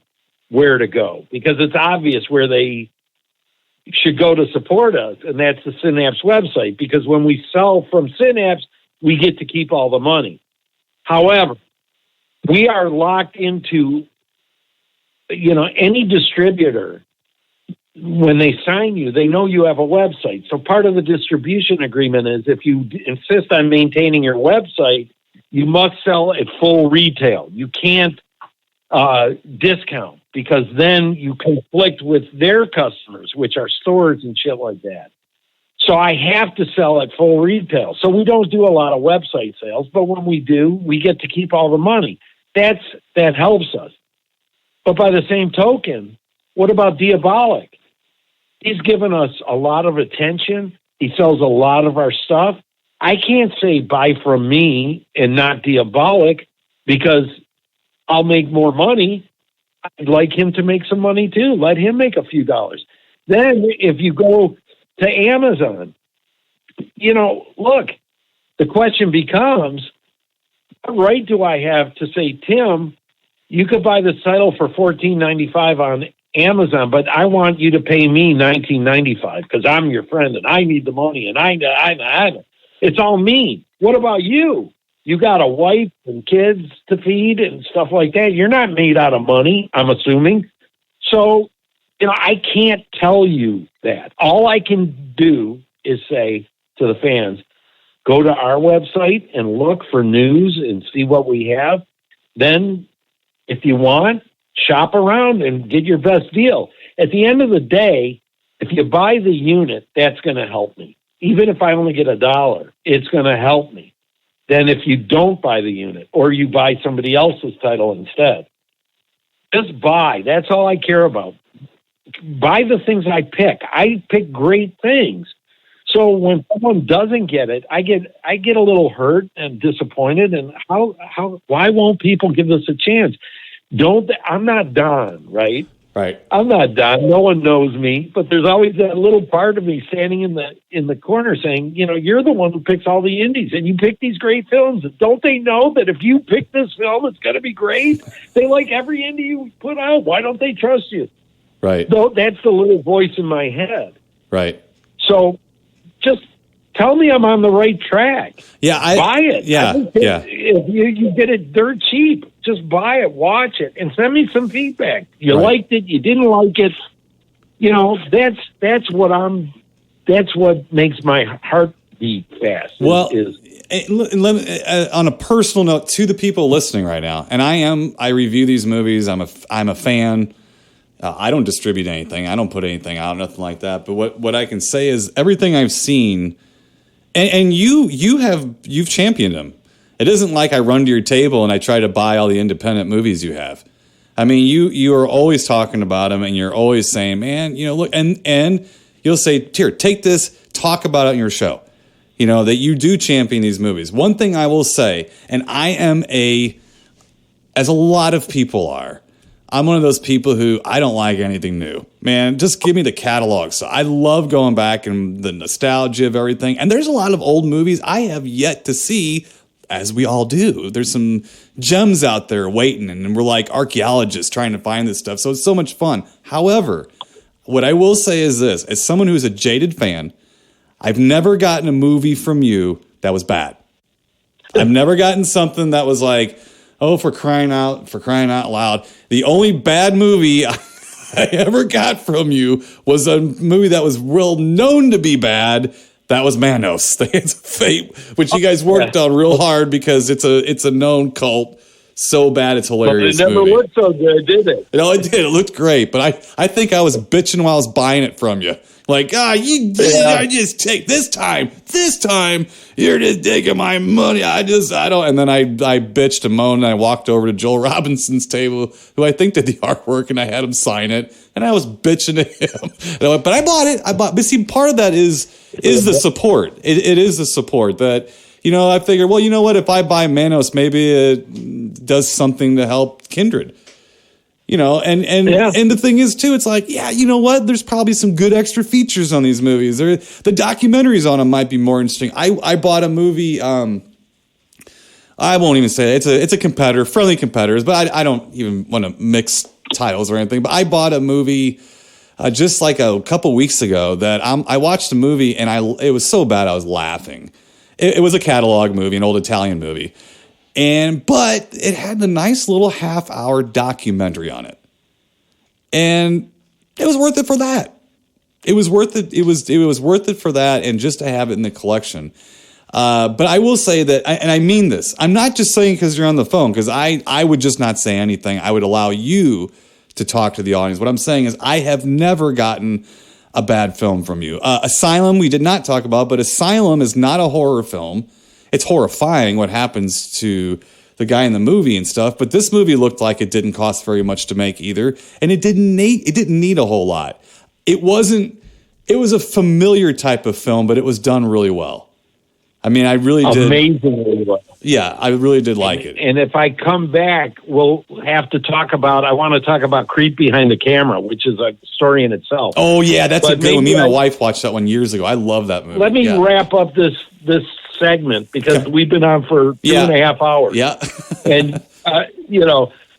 where to go, because it's obvious where they should go to support us, and that's the Synapse website, because when we sell from Synapse, we get to keep all the money. However, we are locked into, any distributor, when they sign you, they know you have a website. So part of the distribution agreement is if you insist on maintaining your website, you must sell at full retail. You can't discount, because then you conflict with their customers, which are stores and shit like that. So I have to sell at full retail. So we don't do a lot of website sales, but when we do, we get to keep all the money. That helps us. But by the same token, what about Diabolique? He's given us a lot of attention. He sells a lot of our stuff. I can't say buy from me and not Diabolique, because I'll make more money. I'd like him to make some money too. Let him make a few dollars. Then if you go to Amazon, look, the question becomes, what right do I have to say, Tim, you could buy this title for $14.95 on Amazon, but I want you to pay me $19.95 because I'm your friend and I need the money and I it's all me. What about you? You got a wife and kids to feed and stuff like that. You're not made out of money, I'm assuming. So, I can't tell you that. All I can do is say to the fans, go to our website and look for news and see what we have. Then, if you want, shop around and get your best deal. At the end of the day, if you buy the unit, that's going to help me. Even if I only get $1, it's going to help me. Then if you don't buy the unit or you buy somebody else's title instead, just buy. That's all I care about. Buy the things I pick. I pick great things. So when someone doesn't get it, I get a little hurt and disappointed. And why won't people give this a chance? I'm not Don, right? Right. I'm not Don. No one knows me, but there's always that little part of me standing in the corner saying, you're the one who picks all the indies and you pick these great films. Don't they know that if you pick this film, it's going to be great? They like every indie you put out. Why don't they trust you? Right. So that's the little voice in my head. Right. So just tell me I'm on the right track. Yeah, buy it. Yeah, If you get it dirt cheap, just buy it, watch it, and send me some feedback. You liked it, you didn't like it. That's what makes my heart beat fast. Well, on a personal note to the people listening right now, and I review these movies. I'm a fan. I don't distribute anything. I don't put anything out, nothing like that. But what I can say is everything I've seen, and you've championed them. It isn't like I run to your table and I try to buy all the independent movies you have. I mean, you are always talking about them, and you're always saying, man, look, and you'll say, here, take this, talk about it on your show. That you do champion these movies. One thing I will say, and I am as a lot of people are, I'm one of those people who I don't like anything new. Man, just give me the catalog. So I love going back and the nostalgia of everything. And there's a lot of old movies I have yet to see, as we all do. There's some gems out there waiting, and we're like archaeologists trying to find this stuff. So it's so much fun. However, what I will say is this. As someone who's a jaded fan, I've never gotten a movie from you that was bad. I've never gotten something that was like, oh, for crying out loud. The only bad movie I ever got from you was a movie that was well known to be bad. That was Manos, The Hands of Fate, which you guys worked on real hard because it's a known cult. So bad, it's hilarious. But it never looked so good, did it? No, it did. It looked great, but I think I was bitching while I was buying it from you. Like, I just take this time, you're just taking my money. I don't. And then I bitched and moaned, and I walked over to Joel Robinson's table, who I think did the artwork, and I had him sign it, and I was bitching to him. And I went, but I bought it. But see, part of that is the support. It is the support that, I figured, well, you know what? If I buy Manos, maybe it does something to help Kindred. And the thing is too, it's like, yeah, you know what? There's probably some good extra features on these movies. The documentaries on them might be more interesting. I bought a movie. I won't even say it. It's a competitor, friendly competitors, but I don't even want to mix titles or anything. But I bought a movie just like a couple weeks ago that I watched a movie and it was so bad I was laughing. It was a catalog movie, an old Italian movie. But it had a nice little half-hour documentary on it. And it was worth it for that. It was worth it. It was worth it for that and just to have it in the collection. But I will say that, and I mean this, I'm not just saying because you're on the phone, because I would just not say anything. I would allow you to talk to the audience. What I'm saying is I have never gotten a bad film from you. Asylum, we did not talk about, but Asylum is not a horror film. It's horrifying what happens to the guy in the movie and stuff, but this movie looked like it didn't cost very much to make either, and it didn't need a whole lot. It was a familiar type of film, but it was done really well. I mean, I really did. Amazingly well. Yeah, I really did like it. And if I come back, we'll have to talk about, I want to talk about Creep Behind the Camera, which is a story in itself. Oh, yeah, that's a good one. Me and my wife watched that one years ago. I love that movie. Let me wrap up this segment because we've been on for 2.5 hours. Yeah. And,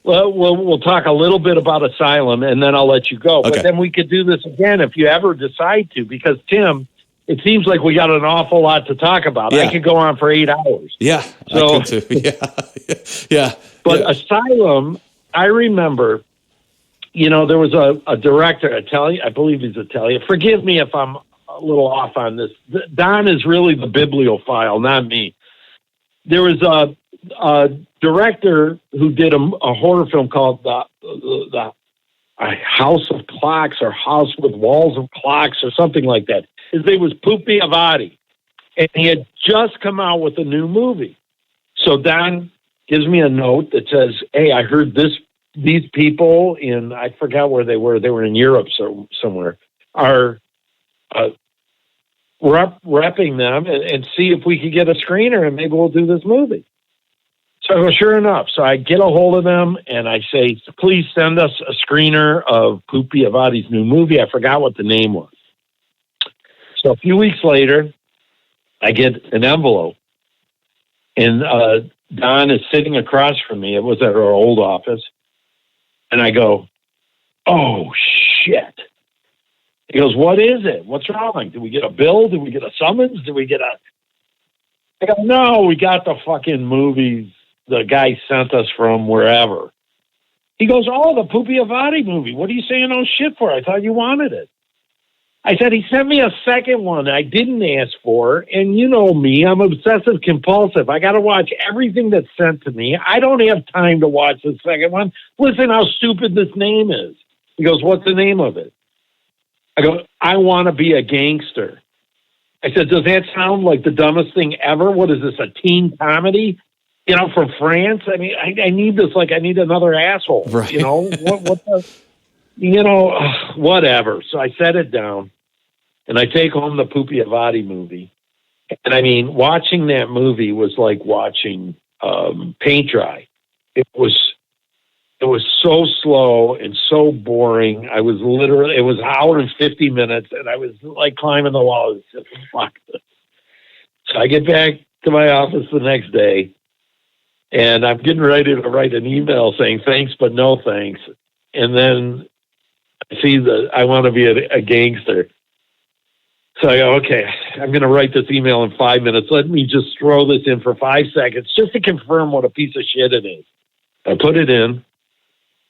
we'll talk a little bit about Asylum and then I'll let you go. Okay. But then we could do this again if you ever decide to, because Tim, it seems like we got an awful lot to talk about. Yeah. I could go on for 8 hours. Yeah, So, I could too. Yeah. But yeah. Asylum, I remember, there was a director, Italian, I believe he's Italian. Forgive me if I'm a little off on this. Don is really the bibliophile, not me. There was a director who did a horror film called the House of Clocks or House with Walls of Clocks or something like that. His name was Pupi Avati, and he had just come out with a new movie. So Don gives me a note that says, "Hey, I heard these people in, I forgot where they were in Europe somewhere, are repping them and see if we could get a screener and maybe we'll do this movie." So I go, sure enough. So I get a hold of them and I say, please send us a screener of Pupi Avati's new movie. I forgot what the name was. So a few weeks later, I get an envelope and Don is sitting across from me. It was at our old office. And I go, oh, shit. He goes, what is it? What's wrong? Did we get a bill? Did we get a summons? Did we get a... I go, no, we got the fucking movies the guy sent us from wherever. He goes, oh, the Pupi Avati movie. What are you saying oh shit for? I thought you wanted it. I said, he sent me a second one I didn't ask for. And you know me, I'm obsessive compulsive. I got to watch everything that's sent to me. I don't have time to watch the second one. Listen how stupid this name is. He goes, what's the name of it? I go, I Want to Be a Gangster. I said, does that sound like the dumbest thing ever? What is this, a teen comedy? From France? I mean, I need this like I need another asshole. Right. What whatever. So I set it down and I take home the Pupi Avati movie. And I mean, watching that movie was like watching paint dry. It was so slow and so boring. It was an hour and 50 minutes and I was like climbing the walls. Fuck this. So I get back to my office the next day and I'm getting ready to write an email saying thanks, but no thanks. And then I see I want to be a gangster. So I go, okay, I'm going to write this email in 5 minutes. Let me just throw this in for 5 seconds just to confirm what a piece of shit it is. I put it in.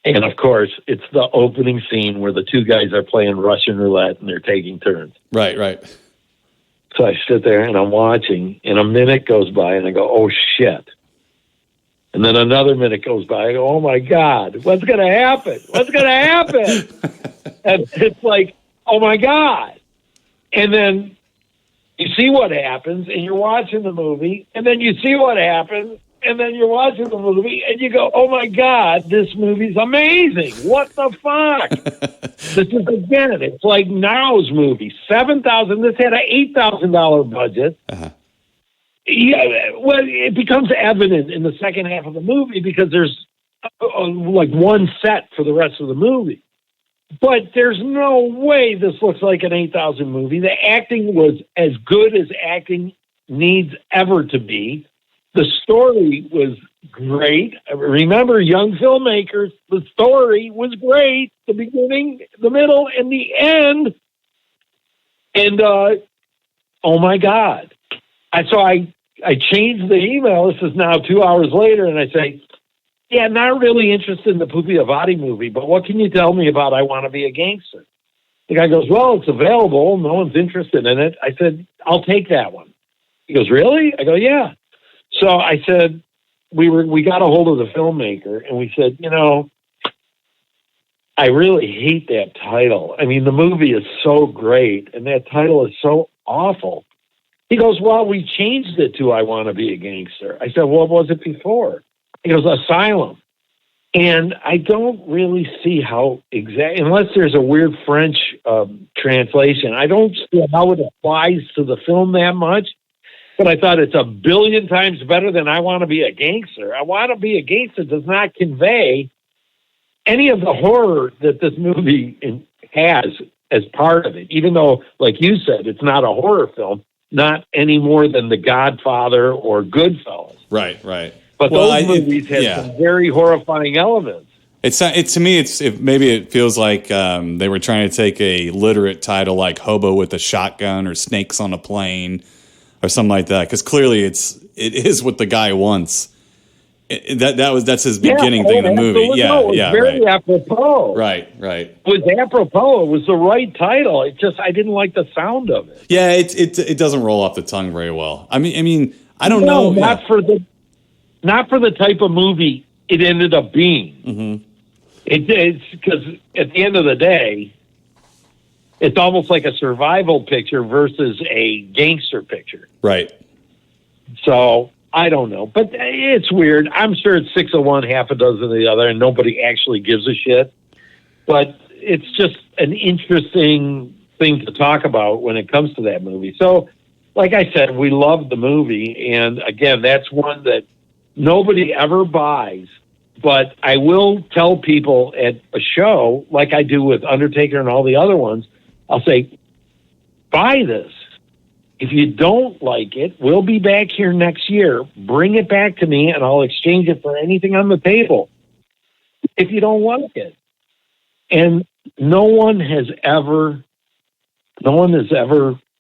And of course, it's the opening scene where the two guys are playing Russian roulette and they're taking turns. Right. So I sit there and I'm watching, and a minute goes by, and I go, oh, shit. And then another minute goes by. I go, oh, my God, what's going to happen? What's going to happen? And it's like, oh, my God. And then you see what happens, and you're watching the movie, and then you see what happens, and then you're watching the movie, and you go, oh, my God, this movie's amazing. What the fuck? This is, again, it's like Now's movie, $7,000. This had an $8,000 budget. Uh-huh. Yeah, well, it becomes evident in the second half of the movie because there's like one set for the rest of the movie. But there's no way this looks like an 8,000 movie. The acting was as good as acting needs ever to be. The story was great. Remember, young filmmakers, the story was great. The beginning, the middle, and the end. And, oh, my God. So I changed the email. This is now 2 hours later, and I say, yeah, not really interested in the Pupi Avati movie, but what can you tell me about I Want to Be a Gangster? The guy goes, well, it's available. No one's interested in it. I said, I'll take that one. He goes, really? I go, yeah. So I said, we got a hold of the filmmaker, and we said, I really hate that title. I mean, the movie is so great, and that title is so awful. He goes, well, we changed it to I Want to Be a Gangster. I said, what was it before? He goes, Asylum. And I don't really see how unless there's a weird French translation, I don't see how it applies to the film that much. But I thought it's a billion times better than I Want to Be a Gangster. I Want to Be a Gangster does not convey any of the horror that this movie has as part of it, even though, like you said, it's not a horror film. Not any more than The Godfather or Goodfellas. Right. But those movies had some very horrifying elements. To me, maybe it feels like they were trying to take a literate title like Hobo with a Shotgun or Snakes on a Plane or something like that, because clearly it is what the guy wants. That's his beginning thing in the movie. Very apropos. Right. It was apropos. It was the right title. I didn't like the sound of it. Yeah, it doesn't roll off the tongue very well. I mean, I don't know. Not for the type of movie it ended up being. Mm-hmm. It's because at the end of the day, it's almost like a survival picture versus a gangster picture. Right. So I don't know, but it's weird. I'm sure it's 6 of one, half a dozen of the other, and nobody actually gives a shit. But it's just an interesting thing to talk about when it comes to that movie. So, like I said, we love the movie, and again, that's one that nobody ever buys. But I will tell people at a show, like I do with Undertaker and all the other ones, I'll say, buy this. If you don't like it, we'll be back here next year. Bring it back to me, and I'll exchange it for anything on the table if you don't like it. And no one has ever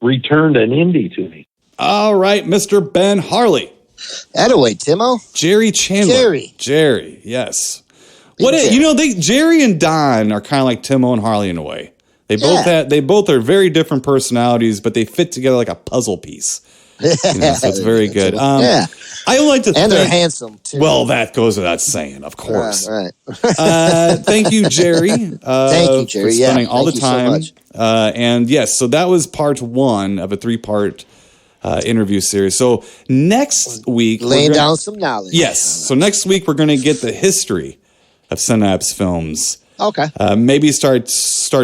returned an indie to me. All right, Mr. Ben Harley. Anyway, Timo. Jerry Chandler. Jerry, yes. Jerry and Don are kind of like Timo and Harley in a way. They both are very different personalities, but they fit together like a puzzle piece. So it's very good. I like to and they're handsome too. Well, that goes without saying, of course. Right. Thank you, Jerry. Thank you, Jerry. For spending all the time. So much. And yes, so that was part 1 of a 3-part interview series. So next week, laying down some knowledge. Yes. So next week we're going to get the history of Synapse Films. Okay. Maybe start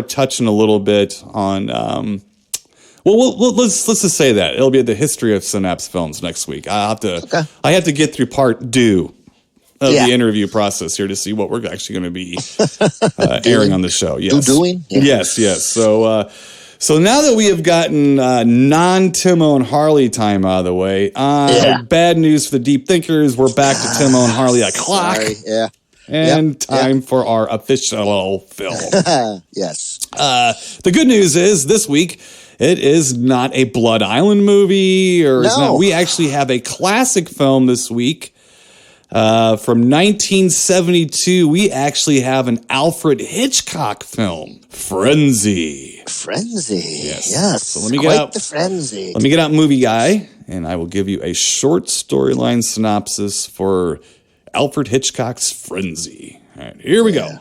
touching a little bit on. Let's just say that it'll be the history of Synapse Films next week. I have to get through part 2 of the interview process here to see what we're actually going to be airing on the show. Yes. Doing. Yeah. Yes. So now that we have gotten non-Timo and Harley time out of the way, bad news for the deep thinkers. We're back to Timo and Harley o'clock. Sorry. Yeah. And time for our official film. Yes. The good news is this week it is not a Blood Island movie, we actually have a classic film this week from 1972. We actually have an Alfred Hitchcock film, Frenzy. Yes. So let me get out the frenzy. Let me get out Movie Guy, and I will give you a short storyline synopsis for Alfred Hitchcock's Frenzy. All right, here we go.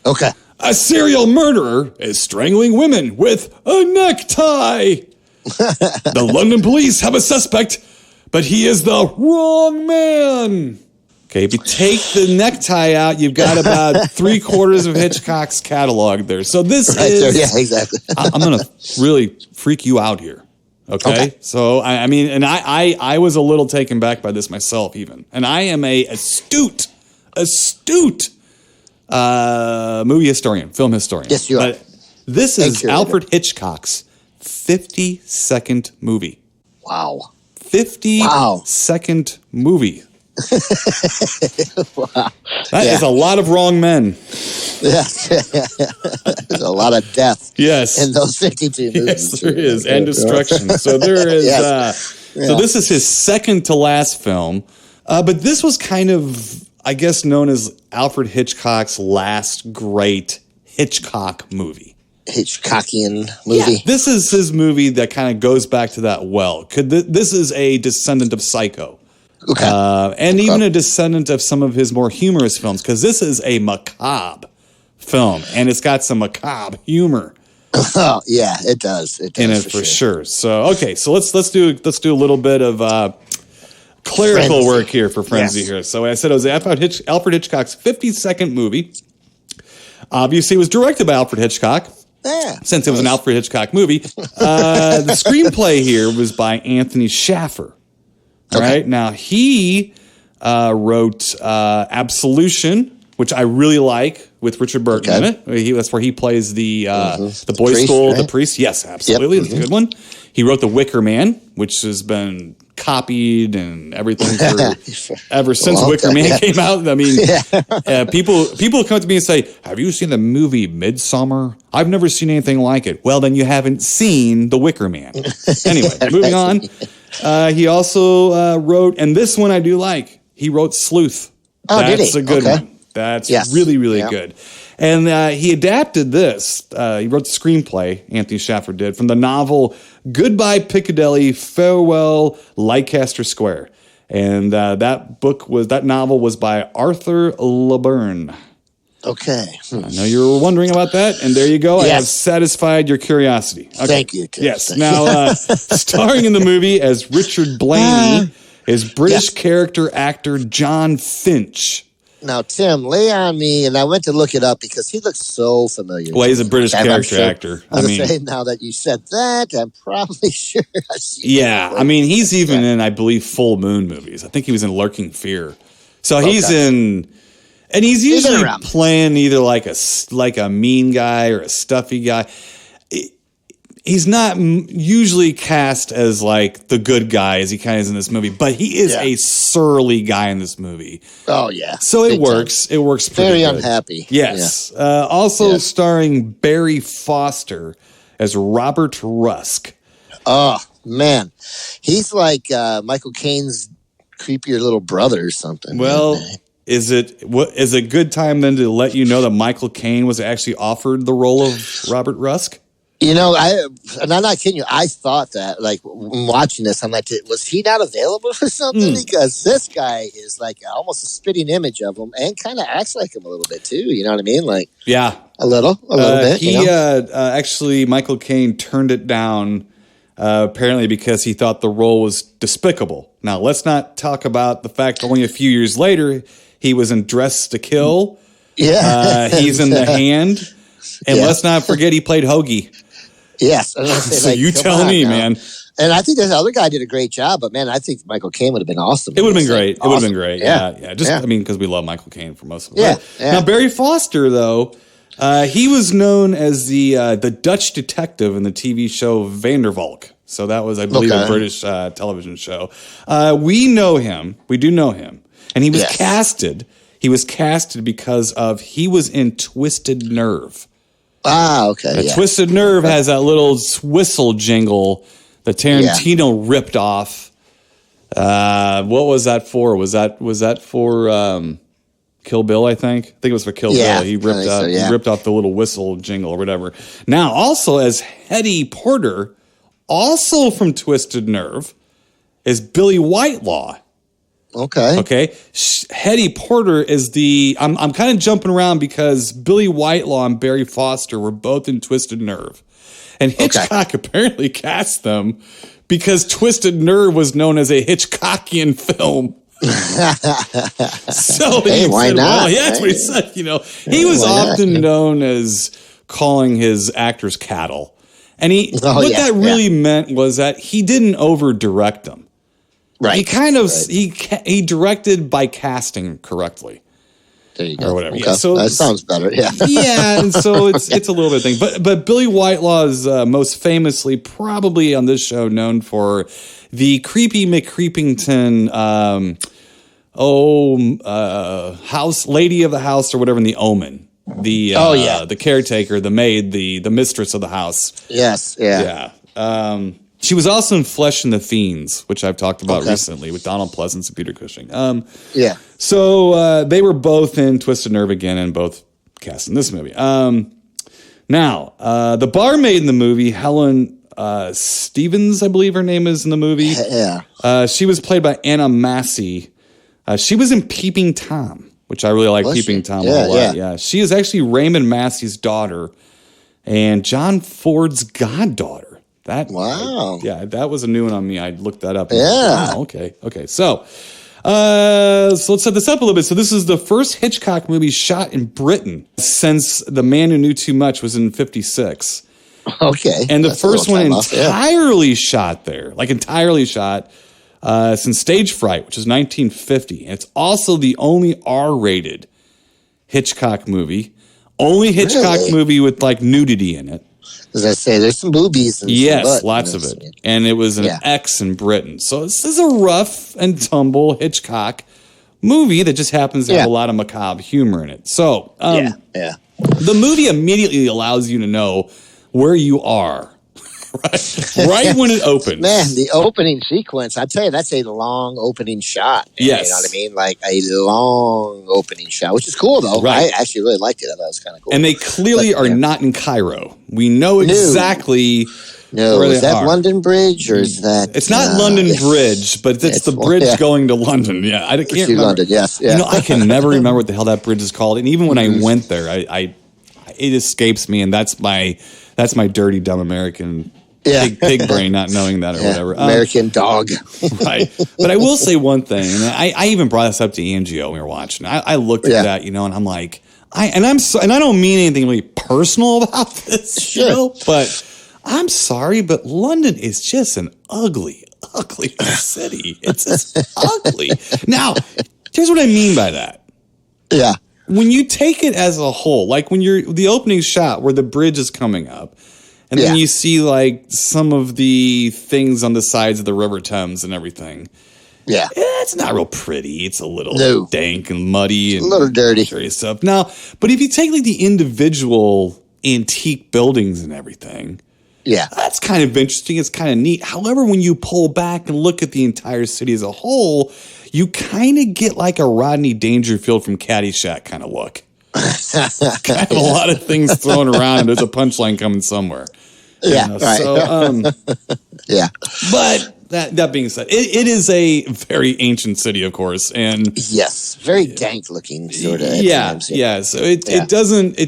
Okay. A serial murderer is strangling women with a necktie. The London police have a suspect, but he is the wrong man. Okay, if you take the necktie out, you've got about 3/4 of Hitchcock's catalog there. So this is... Yeah, exactly. I'm going to really freak you out here. Okay. So, I was a little taken back by this myself even. And I am a astute movie historian, film historian. Yes, you are. But this is Alfred Hitchcock's 52nd movie. Wow. 52nd movie. Wow. That is a lot of wrong men. Yes. There's a lot of death. Yes. In those 52 movies. Yes, there is. And destruction. So there is. So this is his second to last film. But this was kind of, I guess, known as Alfred Hitchcock's last great Hitchcock movie. Hitchcockian movie. Yeah, this is his movie that kind of goes back to that well. This is a descendant of Psycho. Okay. And even a descendant of some of his more humorous films, because this is a macabre film, and it's got some macabre humor. Oh, yeah, it does. It does in it for sure. So let's do a little bit of clerical work here for Frenzy here. So I said it was Alfred Hitchcock's 52nd movie. Obviously, it was directed by Alfred Hitchcock. Yeah. Since it was an Alfred Hitchcock movie, the screenplay here was by Anthony Schaffer. All right. Now he wrote Absolution, which I really like, with Richard Burton in it. That's where he plays the boys' school, the priest. Yes, absolutely. Yep. That's a good one. He wrote The Wicker Man, which has been copied and everything ever since Wicker Man came out. I mean, people come to me and say, "Have you seen the movie Midsummer?" I've never seen anything like it. Well, then you haven't seen The Wicker Man. Anyway, moving on. He also wrote, and this one I do like. He wrote Sleuth. Oh, That's did he? a good one. That's really, really good. And he adapted this. He wrote the screenplay, Anthony Shaffer did, from the novel Goodbye Piccadilly, Farewell Leicester Square. And that novel was by Arthur LeBurn. Okay. I know you were wondering about that, and there you go. Yes. I have satisfied your curiosity. Okay. Thank you, Tim. Yes. Now, starring in the movie as Richard Blaney is British character actor John Finch. Now, Tim, lay on me, and I went to look it up because he looks so familiar. Well, he's a British character actor. I was saying, now that you said that, I'm probably sure I've seen him. I mean, he's even in, I believe, Full Moon movies. I think he was in Lurking Fear. So he's in, and he's usually playing either like a mean guy or a stuffy guy. He's not usually cast as like the good guy as he kind of is in this movie, but he is a surly guy in this movie. Oh yeah, so it works. It works pretty good. Unhappy. Yes. Also starring Barry Foster as Robert Rusk. Oh man, he's like Michael Caine's creepier little brother or something. Well. Is it a good time then to let you know that Michael Caine was actually offered the role of Robert Rusk? You know, and I'm not kidding you. I thought that, like, watching this, I'm like, was he not available for something? Because this guy is like almost a spitting image of him, and kind of acts like him a little bit too. You know what I mean? Like, a little bit. He actually, Michael Caine turned it down apparently because he thought the role was despicable. Now, let's not talk about the fact that only a few years later he was in Dressed to Kill. Yeah, he's in The Hand, and let's not forget he played Hoagie. Yes. So you tell me, man. And I think this other guy did a great job, but man, I think Michael Caine would have been awesome. It would have been great. Awesome. It would have been great. Yeah. I mean, because we love Michael Caine for most of it. Now, Barry Foster, though, he was known as the Dutch detective in the TV show Vandervalk. So that was, I believe, a British television show. We know him. We do know him. And he was casted. He was casted because he was in Twisted Nerve. Ah, okay. Twisted Nerve has that little whistle jingle that Tarantino ripped off. What was that for? Was that for Kill Bill? I think it was for Kill Bill. He ripped off the little whistle jingle or whatever. Now, also as Hetty Porter, also from Twisted Nerve, is Billy Whitelaw. Okay. Hetty Porter is I'm kind of jumping around because Billy Whitelaw and Barry Foster were both in Twisted Nerve. And Hitchcock apparently cast them because Twisted Nerve was known as a Hitchcockian film. So why not? Well, that's what he said. You know, he was often known as calling his actors cattle. And that really meant was that he didn't over direct them. Right. He kind of he directed by casting correctly. There you go. Or whatever. Okay. Yeah, so that sounds better. Yeah. Yeah, and so it's a little bit of thing. But Billy Whitelaw is most famously probably on this show known for the Creepy McCreepington house lady of the house or whatever in The Omen. The caretaker, the maid, the mistress of the house. Yes. Yeah. She was also in Flesh and the Fiends, which I've talked about recently with Donald Pleasance and Peter Cushing. So they were both in Twisted Nerve again and both cast in this movie. Now, the barmaid in the movie, Helen Stevens, I believe her name is in the movie. She was played by Anna Massey. She was in Peeping Tom, which I really like. Peeping Tom a lot. Yeah. She is actually Raymond Massey's daughter and John Ford's goddaughter. That was a new one on me. I looked that up. Okay. So let's set this up a little bit. So this is the first Hitchcock movie shot in Britain since The Man Who Knew Too Much was in 1956. Okay. And the first one entirely shot there, since Stage Fright, which is 1950. And it's also the only R-rated Hitchcock movie. Only Hitchcock movie with like nudity in it. As I say, there's some boobies. And yes, lots of it. And it was an X in Britain. So this is a rough and tumble Hitchcock movie that just happens to have a lot of macabre humor in it. So the movie immediately allows you to know where you are. right when it opens. Man, the opening sequence, I tell you, that's a long opening shot. Yes. You know what I mean? Like a long opening shot, which is cool, though. Right. I actually really liked it. I thought it was kind of cool. And they clearly are not in Cairo. We know exactly where is they that are. London Bridge, or is that... It's not London Bridge, but it's the bridge going to London. Yeah, I can't remember. London, yes. Yeah. You know, I can never remember what the hell that bridge is called. And even when I went there, it escapes me, and that's my dirty, dumb American... Pig brain, not knowing that or whatever. American dog. Right. But I will say one thing, and I even brought this up to Angio when we were watching. I looked at that, and I'm like, I don't mean anything really personal about this, but I'm sorry, but London is just an ugly, ugly city. It's just ugly. Now, here's what I mean by that. Yeah. When you take it as a whole, like when the opening shot where the bridge is coming up, and then you see like some of the things on the sides of the River Thames and everything. Yeah. It's not real pretty. It's a little dank and muddy and a little dirty stuff. Now, but if you take like the individual antique buildings and everything, that's kind of interesting. It's kind of neat. However, when you pull back and look at the entire city as a whole, you kind of get like a Rodney Dangerfield from Caddyshack kind of look. Kind of a lot of things thrown around, and there's a punchline coming somewhere. Right. So, But that being said, it is a very ancient city, of course, and very dank looking, sort of. So it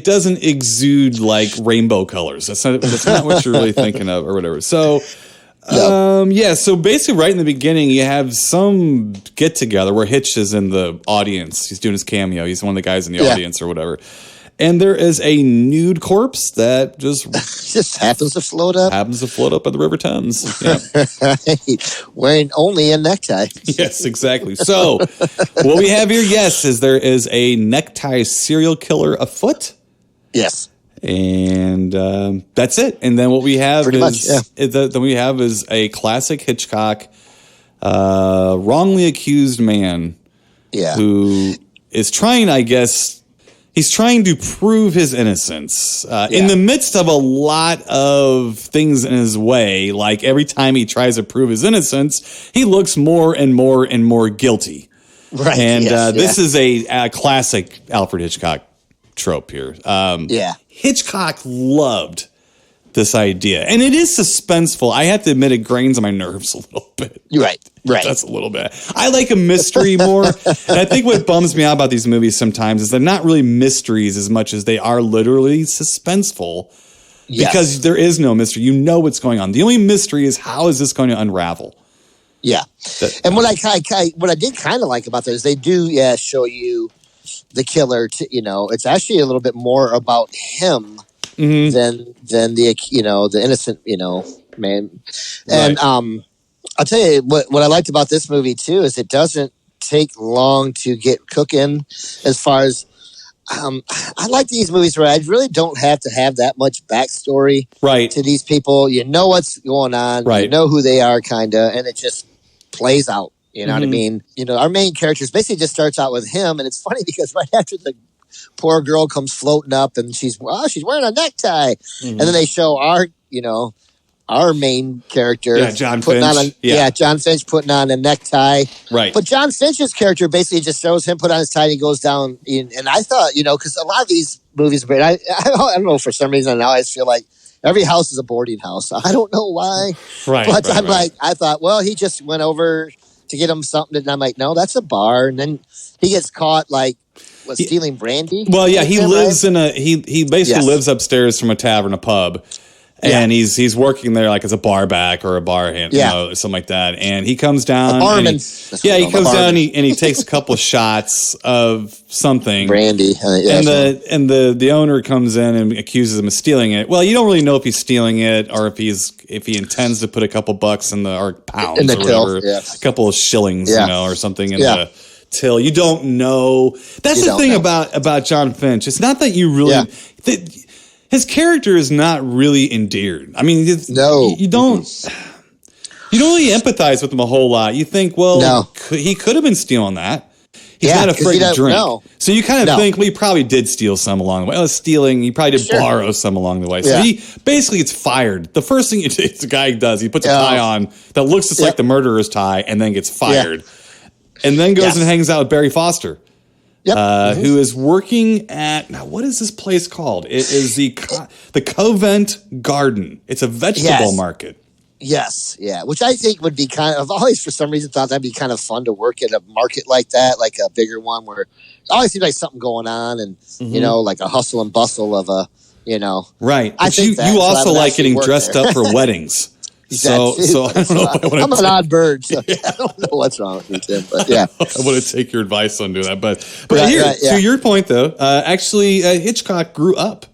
doesn't exude like rainbow colors. That's not what you're really thinking of, or whatever. So. So basically right in the beginning, you have some get together where Hitch is in the audience. He's doing his cameo. He's one of the guys in the audience or whatever. And there is a nude corpse that just happens to float up. Happens to float up at the River Thames. Yeah. Wearing only a necktie. Yes, exactly. So what we have here, is there is a necktie serial killer afoot. Yes. And that's it. And then what we have is a classic Hitchcock, wrongly accused man, who is trying, I guess, he's trying to prove his innocence in the midst of a lot of things in his way. Like every time he tries to prove his innocence, he looks more and more and more guilty. Right. And this is a classic Alfred Hitchcock trope here. Hitchcock loved this idea, and it is suspenseful. I have to admit, it grinds on my nerves a little bit. Right. That's a little bit. I like a mystery more, and I think what bums me out about these movies sometimes is they're not really mysteries as much as they are literally suspenseful, because there is no mystery. You know what's going on. The only mystery is how is this going to unravel. Yeah, and what I did kind of like about that is they do show you the killer. It's actually a little bit more about him than the innocent man. And I'll tell you what I liked about this movie too is it doesn't take long to get cooking. As far as I like these movies where I really don't have to have that much backstory to these people. You know what's going on, you know who they are, kinda, and it just plays out. You know what I mean? Our main character basically just starts out with him, and it's funny because right after the poor girl comes floating up, and she's wearing a necktie, and then they show our main character, John putting Finch. on John Finch putting on a necktie. Right. But John Finch's character basically just shows him put on his tie and he goes down. And I thought, because a lot of these movies, but I don't know, for some reason I always feel like every house is a boarding house. I don't know why. But I thought, well, he just went over to get him something, and I'm like, no, that's a bar. And then he gets caught stealing brandy. Well, he lives in he basically lives upstairs from a tavern, a pub. And he's working there like as a bar back or a bar hand, or something like that. And he comes down. He comes down and he takes a couple of shots of something, brandy, and the owner comes in and accuses him of stealing it. Well, you don't really know if he's stealing it or if he intends to put a couple bucks or pounds in the or whatever, a couple of shillings, or something in the till. You don't know. That's the thing about John Finch. It's not that you really. his character is not really endeared. I mean, you don't really empathize with him a whole lot. You think, well, he could have been stealing that. He's not afraid to drink. So you kind of think, well, he probably did steal some along the way. Well, stealing, he probably did borrow some along the way. So he basically gets fired. The first thing the guy does, he puts a tie on that looks just like the murderer's tie and then gets fired. And then goes and hangs out with Barry Foster, who is working at, now what is this place called? It is the Covent Garden. It's a vegetable market. Yes, yeah, which I think would be I've always, for some reason, thought that'd be kind of fun to work at a market like that, like a bigger one where it always seems like something going on and, you know, like a hustle and bustle of a, you know. Right. I think you also like getting dressed up for weddings. So I don't know. I'm an odd bird, so I don't know what's wrong with me, Tim. But yeah, I want to take your advice on doing that. But to your point, though, actually, Hitchcock grew up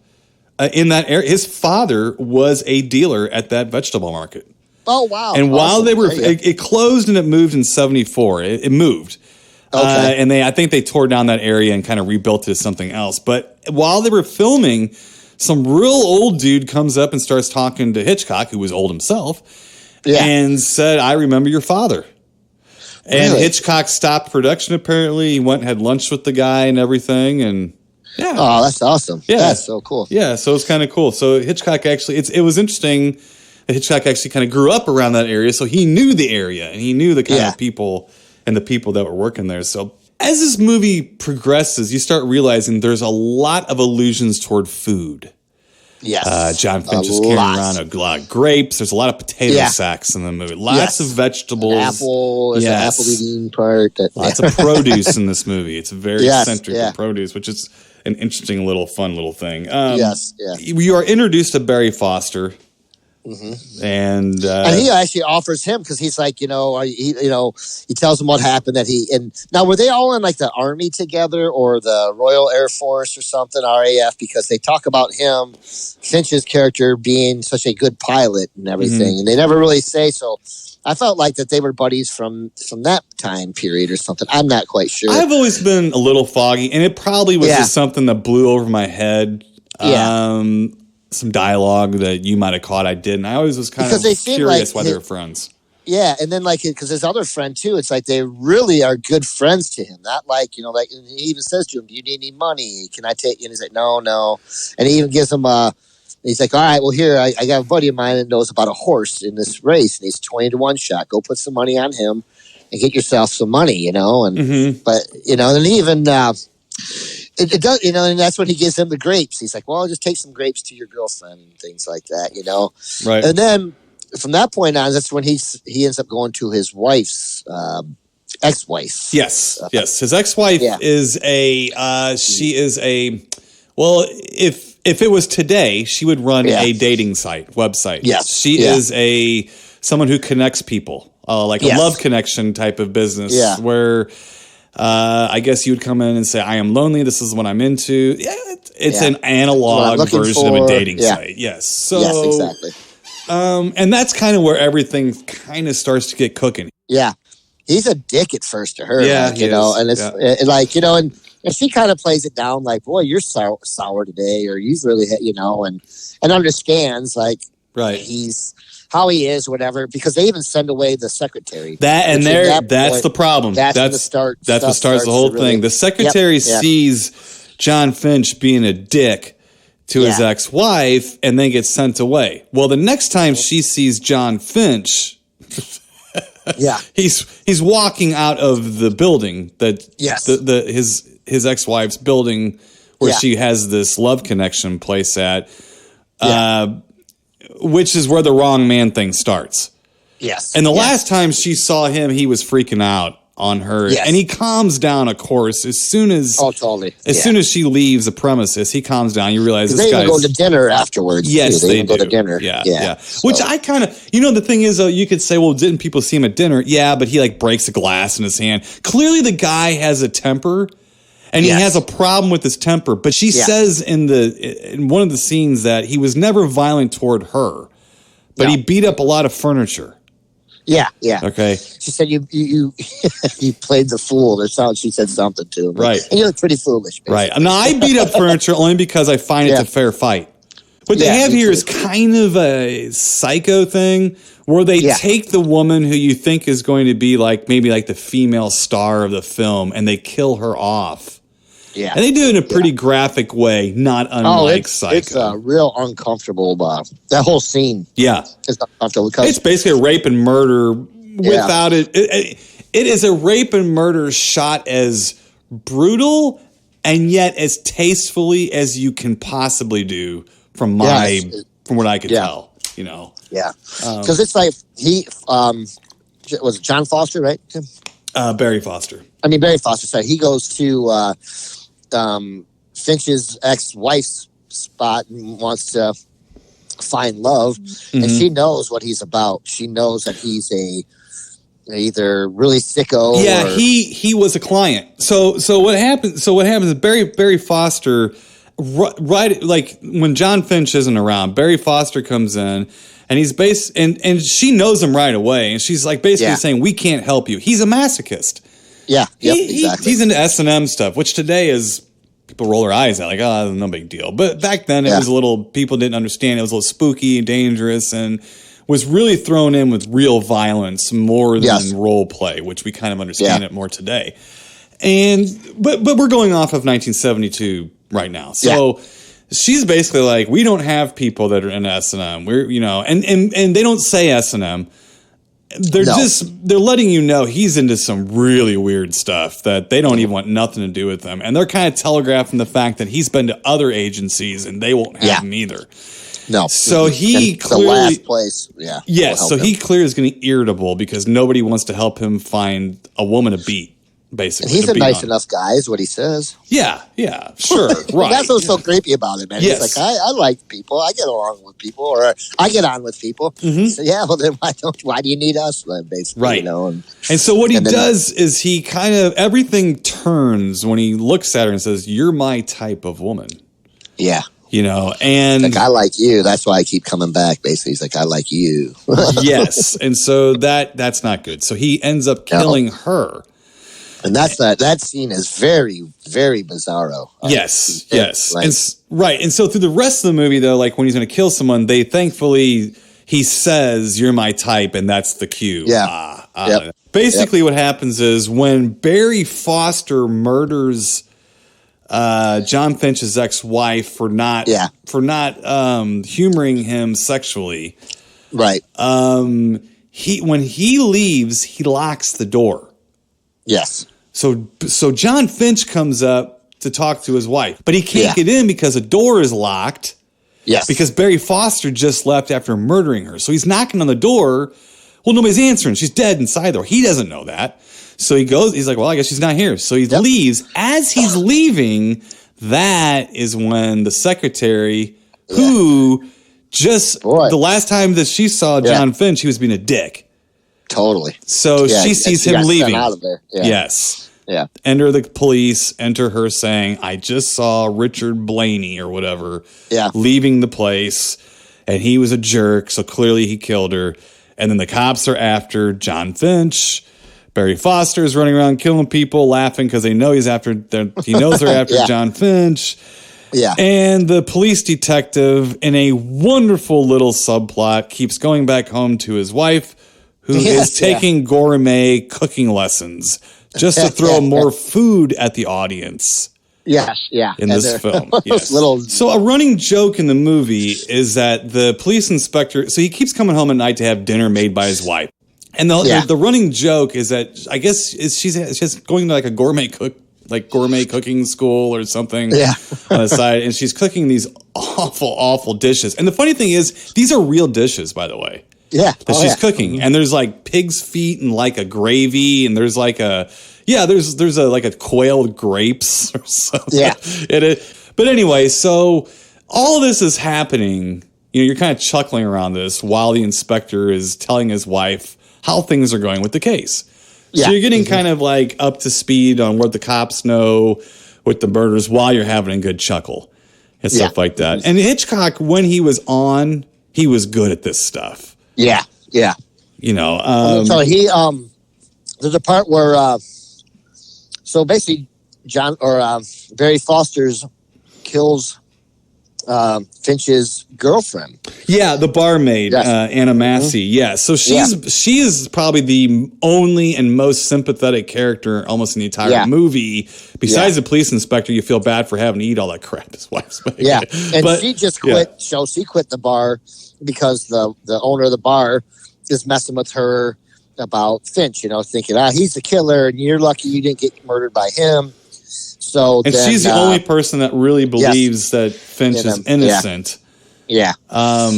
in that area. His father was a dealer at that vegetable market. Oh wow! And while they were, it closed and it moved in '74. It moved, and I think they tore down that area and kind of rebuilt it as something else. But while they were filming, some real old dude comes up and starts talking to Hitchcock, who was old himself, and said, "I remember your father." And Hitchcock stopped production. Apparently, he went and had lunch with the guy and everything, and oh, that's awesome. Yeah, that's so cool. Yeah, so it's kind of cool. So Hitchcock actually, it was interesting. Hitchcock actually kind of grew up around that area, so he knew the area and he knew the kind of people and the people that were working there. So as this movie progresses, you start realizing there's a lot of allusions toward food. Yes. John Finch is carrying around a lot of grapes. There's a lot of potato sacks in the movie. Lots of vegetables. There's an apple eating part. Lots of produce in this movie. It's very centric to produce, which is an interesting fun little thing. You are introduced to Barry Foster. Mm-hmm. And he actually offers him because he's like, he tells him what happened and now were they all in like the army together or the Royal Air Force or something, RAF, because they talk about him, Finch's character, being such a good pilot and everything, and they never really say. So I felt like that they were buddies from that time period or something. I'm not quite sure. I've always been a little foggy, and it probably was just something that blew over my head. Some dialogue that you might have caught I didn't. I always was kind of curious why they were friends. Yeah, and then because his other friend too, it's like they really are good friends to him. Not like, like he even says to him, "Do you need any money? Can I take you?" And he's like, No. And he even gives him he's like, "All right, well here, I got a buddy of mine that knows about a horse in this race, and he's 20-to-1 shot. Go put some money on him and get yourself some money, and but and he even it does, and that's when he gives him the grapes. He's like, "Well, just take some grapes to your girlfriend and things like that, Right. And then from that point on, that's when he ends up going to his wife's ex-wife. Yes. His ex-wife is she is if it was today, she would run a dating website. Yes. She is someone who connects people, like a love connection type of business where. I guess you would come in and say, "I am lonely. This is what I'm into." Yeah, it's an analog version of a dating site. Yes. So, yes, exactly. And that's kind of where everything kind of starts to get cooking. Yeah, he's a dick at first to her. Yeah, and it's and she kind of plays it down like, "Boy, you're sour today," or "You've really," and understands he's. How he is, whatever, because they even send away the secretary. That's the problem. That's what starts the whole thing. The secretary sees John Finch being a dick to his ex-wife and then gets sent away. Well, the next time she sees John Finch, he's walking out of the building that his ex-wife's building where she has this love connection place at. Which is where the wrong man thing starts. Yes. And the last time she saw him, he was freaking out on her. Yes. And he calms down, of course, as soon as soon as she leaves the premises, he calms down. You realize this guy's... They go to dinner afterwards. Yes, they go to dinner. Yeah. So. Which I kind of... the thing is, though, you could say, well, didn't people see him at dinner? Yeah, but he, breaks a glass in his hand. Clearly, the guy has a temper. And he has a problem with his temper, but she says in one of the scenes that he was never violent toward her, but he beat up a lot of furniture. Yeah. Okay. She said you you played the fool or something. She said something to him. Right. And you look pretty foolish. Basically. Right. Now I beat up furniture only because I find it's a fair fight. what they have here is kind of a psycho thing where they take the woman who you think is going to be like maybe like the female star of the film and they kill her off. Yeah. And they do it in a pretty graphic way, not unlike Psycho. It's real uncomfortable. That whole scene. Yeah. It's uncomfortable. It's basically a rape and murder without it. It is a rape and murder shot as brutal and yet as tastefully as you can possibly do from what I could tell, you know. Yeah. Because it's like was it John Foster, right? Barry Foster. Barry Foster. So he goes to Finch's ex-wife's spot and wants to find love, and she knows what he's about. She knows that he's either really sicko. Yeah, he was a client. So what happens? Is Barry Foster, right? Like when John Finch isn't around, Barry Foster comes in. And he's and she knows him right away, and she's like basically saying, "We can't help you." He's a masochist. Yeah, exactly. He's into S&M stuff, which today is people roll their eyes at, like, oh, no big deal. But back then, it was a little. People didn't understand. It was a little spooky and dangerous, and was really thrown in with real violence more than role play, which we kind of understand it more today. And but we're going off of 1972 right now, so. Yeah. She's basically like, we don't have people that are in S&M. We're, and they don't say S&M. They're they're letting you know he's into some really weird stuff that they don't even want nothing to do with them. And they're kind of telegraphing the fact that he's been to other agencies and they won't have him either. No. So he clearly, the last place. Yeah. Yes. So he clearly is getting irritable because nobody wants to help him find a woman to beat. Basically, and he's a nice enough guy, is what he says. Yeah, sure, right. That's what's so creepy about it, man. Yes. He's like, I like people, I get along with people, or I get on with people. Mm-hmm. So, well, then why do you need us then, basically? Right. And so what he does is he kind of, everything turns when he looks at her and says, "You're my type of woman." Yeah. And like, I like you. That's why I keep coming back. Basically, he's like, I like you. Yes. And so that's not good. So he ends up killing her. And that scene is very, very bizarro. Yes. Like, right. And so through the rest of the movie, though, like when he's going to kill someone, he says, "You're my type," and that's the cue. Yeah. Basically, what happens is when Barry Foster murders John Finch's ex-wife for not humoring him sexually, right? When he leaves, he locks the door. Yes. So John Finch comes up to talk to his wife, but he can't get in because the door is locked. Yes. Because Barry Foster just left after murdering her. So he's knocking on the door. Well, nobody's answering. She's dead inside there. He doesn't know that. So he goes, he's like, well, I guess she's not here. So he leaves. As he's leaving, that is when the secretary, who the last time that she saw John Finch, he was being a dick. Totally. So she sees him leaving. Out of there. Yeah. Yes. Yeah. Enter the police. Enter her saying, "I just saw Richard Blaney or whatever leaving the place, and he was a jerk. So clearly he killed her." And then the cops are after John Finch. Barry Foster is running around killing people, laughing because they know he knows they're after John Finch. Yeah. And the police detective, in a wonderful little subplot, keeps going back home to his wife, who is taking gourmet cooking lessons just to throw more food at the audience. Yes, in this film. Yes. So a running joke in the movie is that the police inspector, so he keeps coming home at night to have dinner made by his wife. And the running joke is that I guess she's going to like a gourmet cooking school or something on the side, and she's cooking these awful dishes. And the funny thing is, these are real dishes, by the way. Yeah, that she's cooking, and there's like pig's feet and like a gravy, and there's like there's a quail with grapes or something. Yeah, but anyway, so all of this is happening. You're kind of chuckling around this while the inspector is telling his wife how things are going with the case. Yeah. So you're getting kind of like up to speed on what the cops know with the murders while you're having a good chuckle and stuff like that. And Hitchcock, when he was on, he was good at this stuff. Yeah. So he there's a part where so basically Barry Foster's kills Finch's girlfriend. Yeah, the barmaid, Yes. Anna Massey. Yeah, so she is probably the only and most sympathetic character almost in the entire movie. Besides the police inspector, you feel bad for having to eat all that crap his wife's making. Yeah, and she just quit. So she quit the bar because the owner of the bar is messing with her about Finch. Thinking, he's the killer, and you're lucky you didn't get murdered by him. So and she's the only person that really believes that Finch is innocent. Yeah.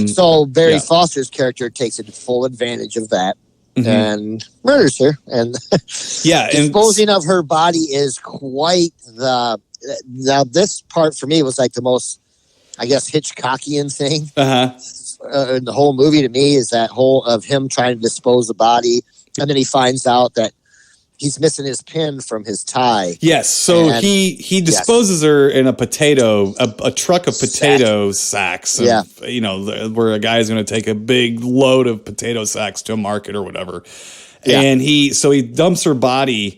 So Barry Foster's character takes full advantage of that and murders her. And disposing of her body is quite the. Now, this part for me was like the most, I guess, Hitchcockian thing. In the whole movie to me is that whole of him trying to dispose the body, and then he finds out that he's missing his pin from his tie. Yes, so he disposes her in a truck of potato sacks. Where a guy's going to take a big load of potato sacks to a market or whatever. Yeah. And he dumps her body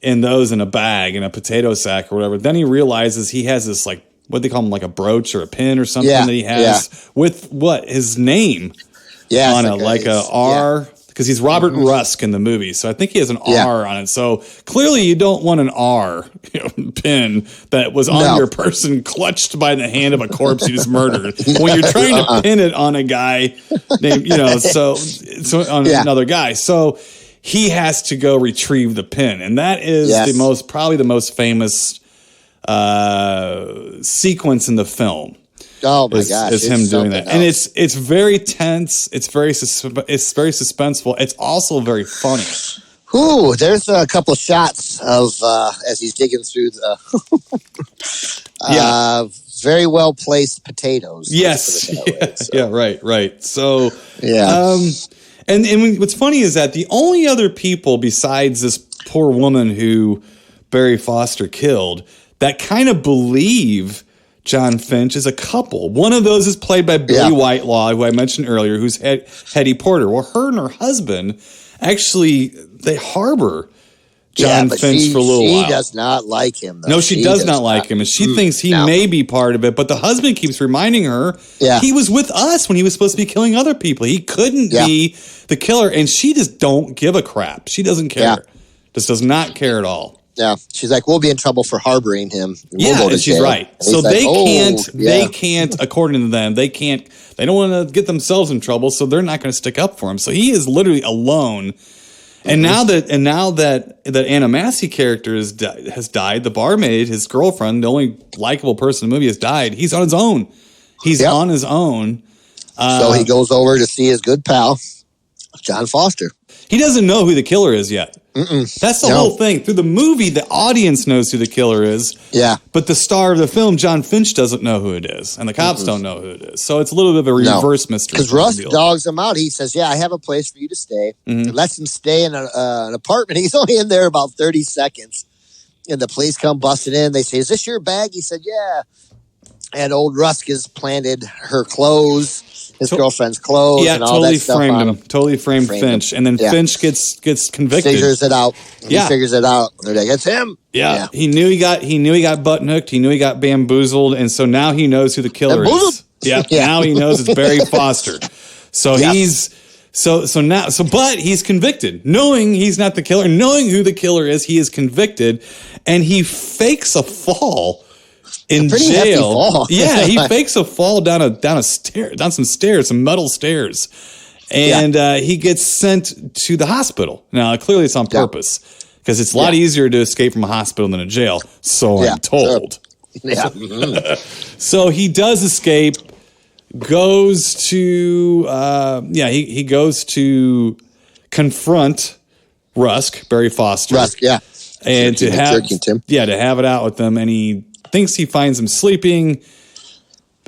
in a bag, in a potato sack or whatever. Then he realizes he has this, like, what they call them, like a brooch or a pin or something that he has with his name on it, like a R. Because he's Robert Rusk in the movie, so I think he has an R on it. So clearly, you don't want an R pin that was on your person, clutched by the hand of a corpse you just murdered. When you're trying to pin it on a guy named, so on another guy, so he has to go retrieve the pin, and that is probably the most famous sequence in the film. Oh my gosh! Is him doing that, and it's very tense. It's very suspenseful. It's also very funny. Ooh, there's a couple of shots of as he's digging through the very well placed potatoes. Yes, right. So and what's funny is that the only other people besides this poor woman who Barry Foster killed that kind of believe John Finch is a couple. One of those is played by Billy Whitelaw, who I mentioned earlier, who's Hetty Porter. Well, her and her husband, actually, they harbor John Finch for a little while. She does not like him, though. No, she does not like him, and she thinks he may be part of it, but the husband keeps reminding her he was with us when he was supposed to be killing other people. He couldn't be the killer, and she just don't give a crap. She doesn't care. Just does not care at all. Yeah, she's like, we'll be in trouble for harboring him. And she's right. And so they can't, according to them, they don't want to get themselves in trouble, so they're not going to stick up for him. So he is literally alone. And now that Anna Massey character has died, the barmaid, his girlfriend, the only likable person in the movie, has died. He's on his own. On his own. So he goes over to see his good pal, John Foster. He doesn't know who the killer is yet. That's the whole thing. Through the movie, the audience knows who the killer is. Yeah. But the star of the film, John Finch, doesn't know who it is. And the cops don't know who it is. So it's a little bit of a reverse mystery. Because Russ dogs him out. He says, I have a place for you to stay. And lets him stay in an apartment. He's only in there about 30 seconds. And the police come busting in. They say, is this your bag? He said, yeah. And old Rusk has planted her clothes. His girlfriend's clothes and all that stuff on him. Totally framed Finch. And then Finch gets convicted. Figures it out. He figures it out. They're like, it's him. Yeah. He knew he got button hooked. He knew he got bamboozled. And so now he knows who the killer is. Now he knows it's Barry Foster. So but he's convicted. Knowing he's not the killer, knowing who the killer is, he is convicted. And he fakes a fall in jail. He fakes a fall down some stairs, some metal stairs, and he gets sent to the hospital. Now, clearly, it's on purpose because it's a lot easier to escape from a hospital than a jail. So I'm told. So he does escape. Goes to he goes to confront Barry Foster. And to have it out with them, and he thinks he finds him sleeping,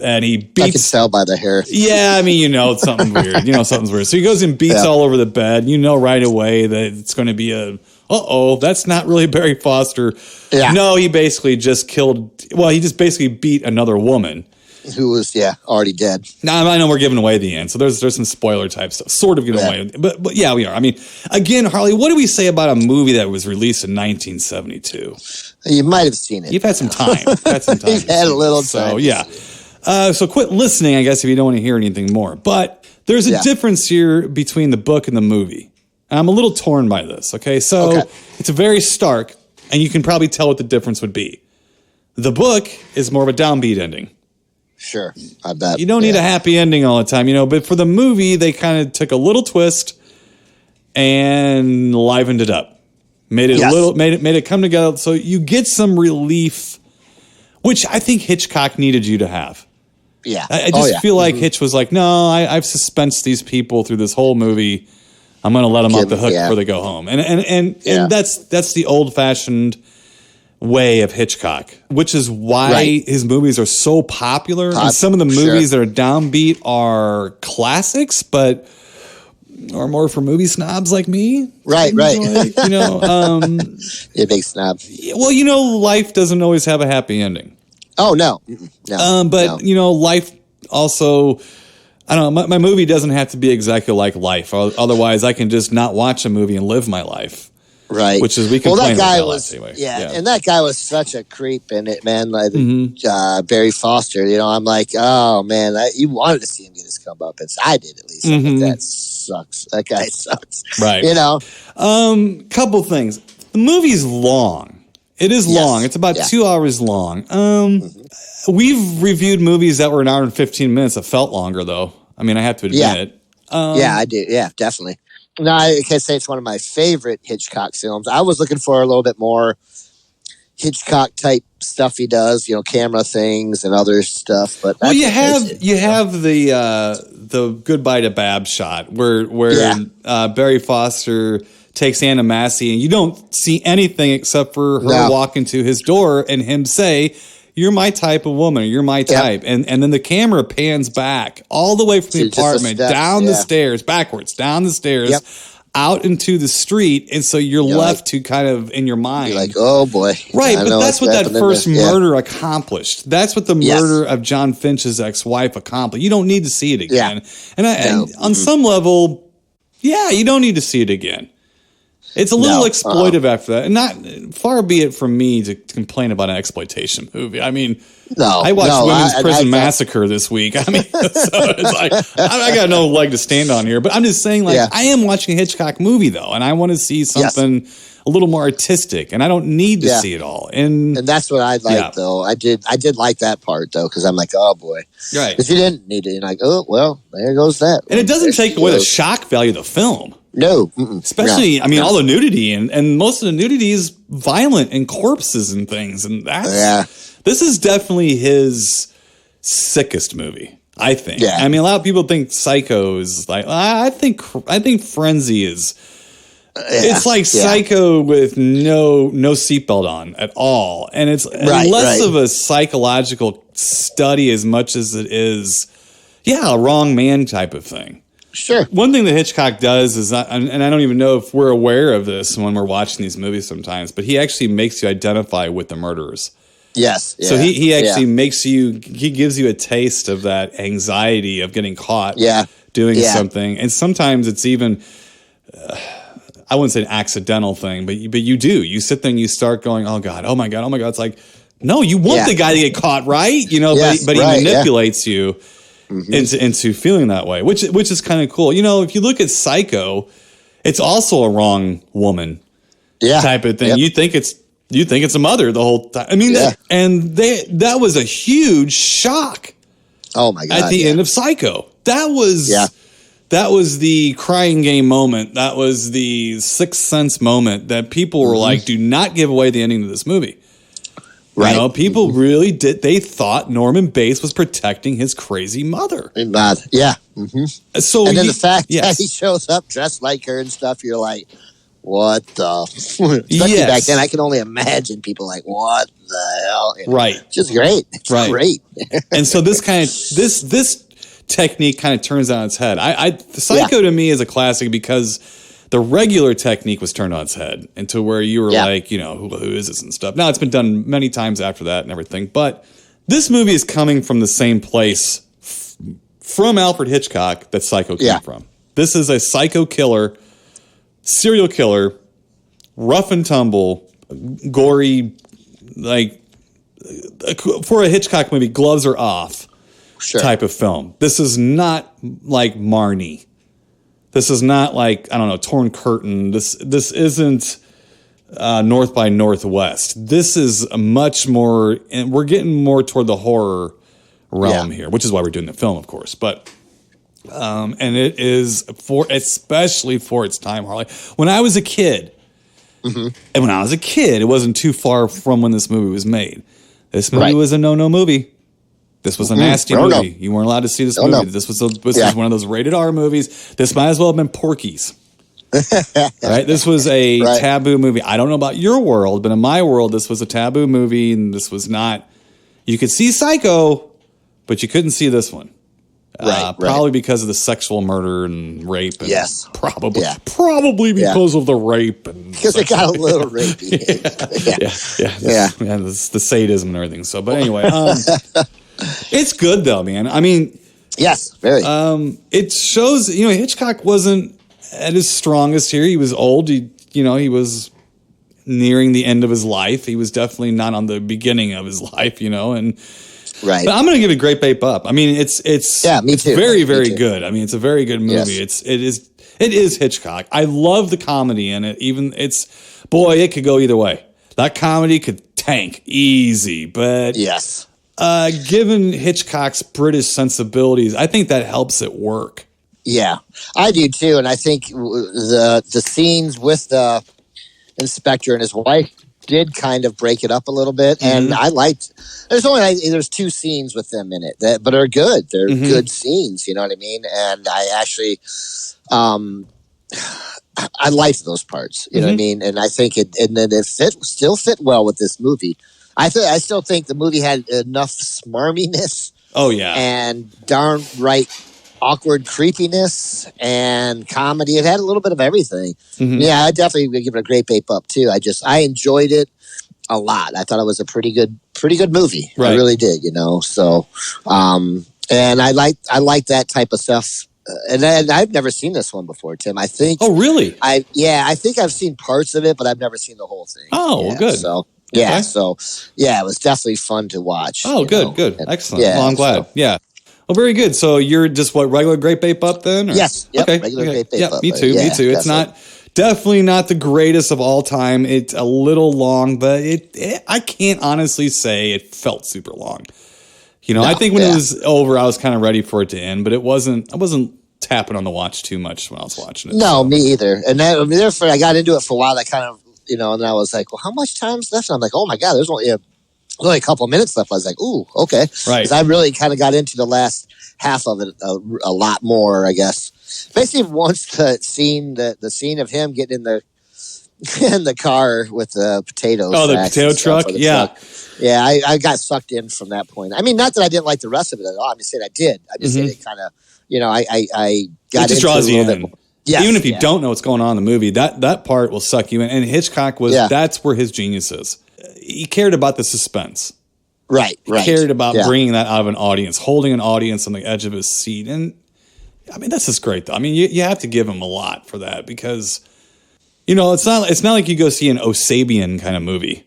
and he beats. I can tell by the hair. Something weird. Something's weird. So he goes and beats all over the bed. Right away that it's going to be that's not really Barry Foster. Yeah. No, he basically just killed. Well, he just basically beat another woman who was already dead. Now I know we're giving away the end, so there's some spoiler type stuff, sort of giving away. But we are. I mean, again, Harley, what do we say about a movie that was released in 1972? You might have seen it. You've had some time. You've had a little time. So So quit listening, I guess, if you don't want to hear anything more. But there's a difference here between the book and the movie. I'm a little torn by this, okay? So it's very stark, and you can probably tell what the difference would be. The book is more of a downbeat ending. Sure, I bet. You don't need a happy ending all the time, but for the movie, they kind of took a little twist and livened it up. Made it come together so you get some relief, which I think Hitchcock needed you to have. Yeah. I just feel like Hitch was like, no, I've suspensed these people through this whole movie. I'm going to let them off the hook before they go home. And that's the old-fashioned way of Hitchcock, which is why his movies are so popular. And some of the movies that are downbeat are classics, but are more for movie snobs like me. Right. You're a big snob. Well, life doesn't always have a happy ending. Oh, no. Life also, I don't know, my movie doesn't have to be exactly like life. Otherwise, I can just not watch a movie and live my life. Right. Which is, we complain that guy about was, anyway. And that guy was such a creep in it, man. Like Barry Foster, I'm like, oh, man, you wanted to see him get his comeuppance. I did, at least. Like, that sucks. That guy sucks. Right. Couple things. The movie's long. It is long. It's about 2 hours long. We've reviewed movies that were an hour and 15 minutes that felt longer, though. I mean, I have to admit it. I do. Yeah, definitely. No, I can say it's one of my favorite Hitchcock films. I was looking for a little bit more Hitchcock type stuff he does, camera things and other stuff. But you have the Goodbye to Bab shot where Barry Foster takes Anna Massey and you don't see anything except for her walk into his door and him say, "You're my type of woman. You're my type." And then the camera pans back all the way from the apartment, down the stairs, backwards, down the stairs, out into the street. And so you're left to kind of, in your mind. You're like, oh, boy. Right, but that's what that first murder accomplished. That's what the murder of John Finch's ex-wife accomplished. You don't need to see it again. And on some level, you don't need to see it again. It's a little exploitive after that. And not far be it from me to complain about an exploitation movie. I mean, I watched Women's Prison Massacre this week. I mean, so it's like, I got no leg to stand on here. But I'm just saying, I am watching a Hitchcock movie, though, and I want to see something a little more artistic, and I don't need to see it all. And that's what I like, though. I did like that part, though, because I'm like, oh, boy. Right. If you didn't need it, you're like, oh, well, there goes that. And it doesn't take away the shock value of the film. No. Especially, all the nudity, and most of the nudity is violent and corpses and things. And this is definitely his sickest movie, I think. Yeah. I mean, a lot of people think Psycho is like, I think Frenzy is, it's like Psycho with no seatbelt on at all. And it's less of a psychological study as much as it is, a wrong man type of thing. Sure. One thing that Hitchcock does is, and I don't even know if we're aware of this when we're watching these movies sometimes, but he actually makes you identify with the murderers. Yes. Yeah, so he actually he gives you a taste of that anxiety of getting caught doing something. And sometimes it's even, I wouldn't say an accidental thing, but you do. You sit there and you start going, oh God, oh my God. It's like, no, you want the guy to get caught, right? But he manipulates you. Into feeling that way, which is kind of cool. If you look at Psycho, it's also a wrong woman type of thing. You think it's a mother the whole time. I mean, that was a huge shock. Oh my God! At the end of Psycho, that was the crying game moment. That was the Sixth Sense moment that people were like, "Do not give away the ending to this movie." Right. People really did. They thought Norman Bates was protecting his crazy mother. Yeah. Mm-hmm. So and then the fact that he shows up dressed like her and stuff, you're like, what the? Especially back then, I can only imagine people like, what the hell? Right. Just great. It's great. And so this technique kind of turns on its head. Psycho to me is a classic because the regular technique was turned on its head into where you were like, who is this and stuff. Now, it's been done many times after that and everything, but this movie is coming from the same place from Alfred Hitchcock that Psycho came from. This is a psycho killer, serial killer, rough and tumble, gory, like, for a Hitchcock movie, gloves are off. type of film. This is not like Marnie. This is not like, I don't know, Torn Curtain. This isn't North by Northwest. This is a much more, and we're getting more toward the horror realm here, which is why we're doing the film, of course. But and it is especially for its time, Harley. When I was a kid, and when I was a kid, it wasn't too far from when this movie was made. This movie was a no-no movie. This was a nasty movie. No. You weren't allowed to see this movie. No. This was one of those rated R movies. This might as well have been Porky's. Right? This was a taboo movie. I don't know about your world, but in my world, this was a taboo movie, and this was not. You could see Psycho, but you couldn't see this one. Probably because of the sexual murder and rape. And probably because of the rape. Because it got a little rapey. The sadism and everything. So, but anyway, it's good though, man. I mean, yes, very. It shows, Hitchcock wasn't at his strongest here. He was old. He was nearing the end of his life. He was definitely not on the beginning of his life, and. Right. But I'm going to give it Great Bape Up. I mean, it's me too. Very, very good. I mean, it's a very good movie. Yes. It is Hitchcock. I love the comedy in it. It could go either way. That comedy could tank easy, but given Hitchcock's British sensibilities, I think that helps it work. Yeah, I do too. And I think the scenes with the inspector and his wife did kind of break it up a little bit, and I liked. There's two scenes with them in it but are good. They're good scenes. You know what I mean? And I actually, I liked those parts. You know what I mean? And I think it still fit well with this movie. I still think the movie had enough smarminess. Oh yeah, and darn right awkward creepiness and comedy. It had a little bit of everything. Yeah, I definitely would give it a Great Bape Up too. I enjoyed it a lot. I thought it was a pretty good movie. Right. I really did, So, and I like that type of stuff. And I've never seen this one before, Tim. I think. Oh, really? I think I've seen parts of it, but I've never seen the whole thing. Oh, well, good. So. Yeah, okay. So it was definitely fun to watch. Oh, good. And, excellent. Yeah, well, I'm glad. So. Yeah. Well, very good. So you're just regular Great Bape Up then? Or? Yes. Yep, okay. Regular Great Bape Up. Me too. It's definitely not the greatest of all time. It's a little long, but I can't honestly say it felt super long. I think when it was over, I was kind of ready for it to end, but I wasn't tapping on the watch too much when I was watching it. No, me either. And therefore I got into it for a while. I kind of, and then I was like, well, how much time's left? And I'm like, oh my God, there's only a couple of minutes left. I was like, ooh, okay. Right. Because I really kind of got into the last half of it a lot more, I guess. Basically, once the scene of him getting in the car with the potatoes. Oh, the potato truck? Truck. Yeah, I got sucked in from that point. I mean, not that I didn't like the rest of it at all. I'm just saying I did. I'm just saying it kind of, I got it just draws you in. Yes, even if you don't know what's going on in the movie, that part will suck you in. And Hitchcock that's where his genius is. He cared about the suspense. Right. He cared about bringing that out of an audience, holding an audience on the edge of his seat. And I mean, that's just great though. I mean, you have to give him a lot for that because, it's not like you go see an Osabian kind of movie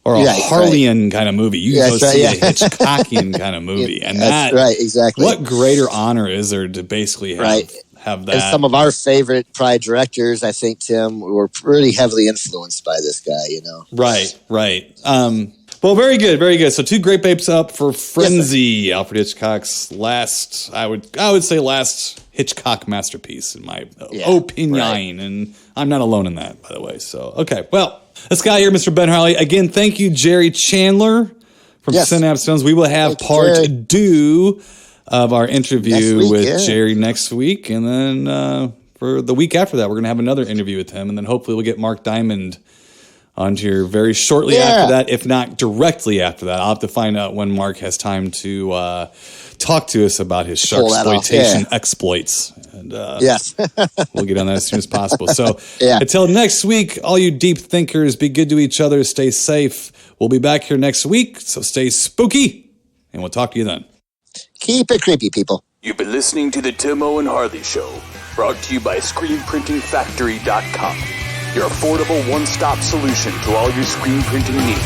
or a Harleyan kind of movie. You go see a Hitchcockian kind of movie. And that's right, exactly. What greater honor is there to basically have that? And some of our favorite probably directors, I think, Tim, were pretty heavily influenced by this guy, Right. Well, very good, very good. So 2 Great Bapes Up for Frenzy, Alfred Hitchcock's last, I would say last Hitchcock masterpiece in my opinion. Right. And I'm not alone in that, by the way. So, okay. Well, this guy here, Mr. Ben Harley. Again, thank you, Jerry Chandler from Synapse Films. We will have part 2 of our interview with Jerry next week. And then for the week after that, we're going to have another interview with him. And then hopefully we'll get Mark Diamond on here very shortly after that, if not directly after that. I'll have to find out when Mark has time to talk to us about his sharksploitation exploits. And we'll get on that as soon as possible. So until next week, all you deep thinkers, be good to each other, stay safe. We'll be back here next week, so stay spooky, and we'll talk to you then. Keep it creepy, people. You've been listening to the Timo and Harley Show, brought to you by ScreenPrintingFactory.com. Your affordable one-stop solution to all your screen printing needs.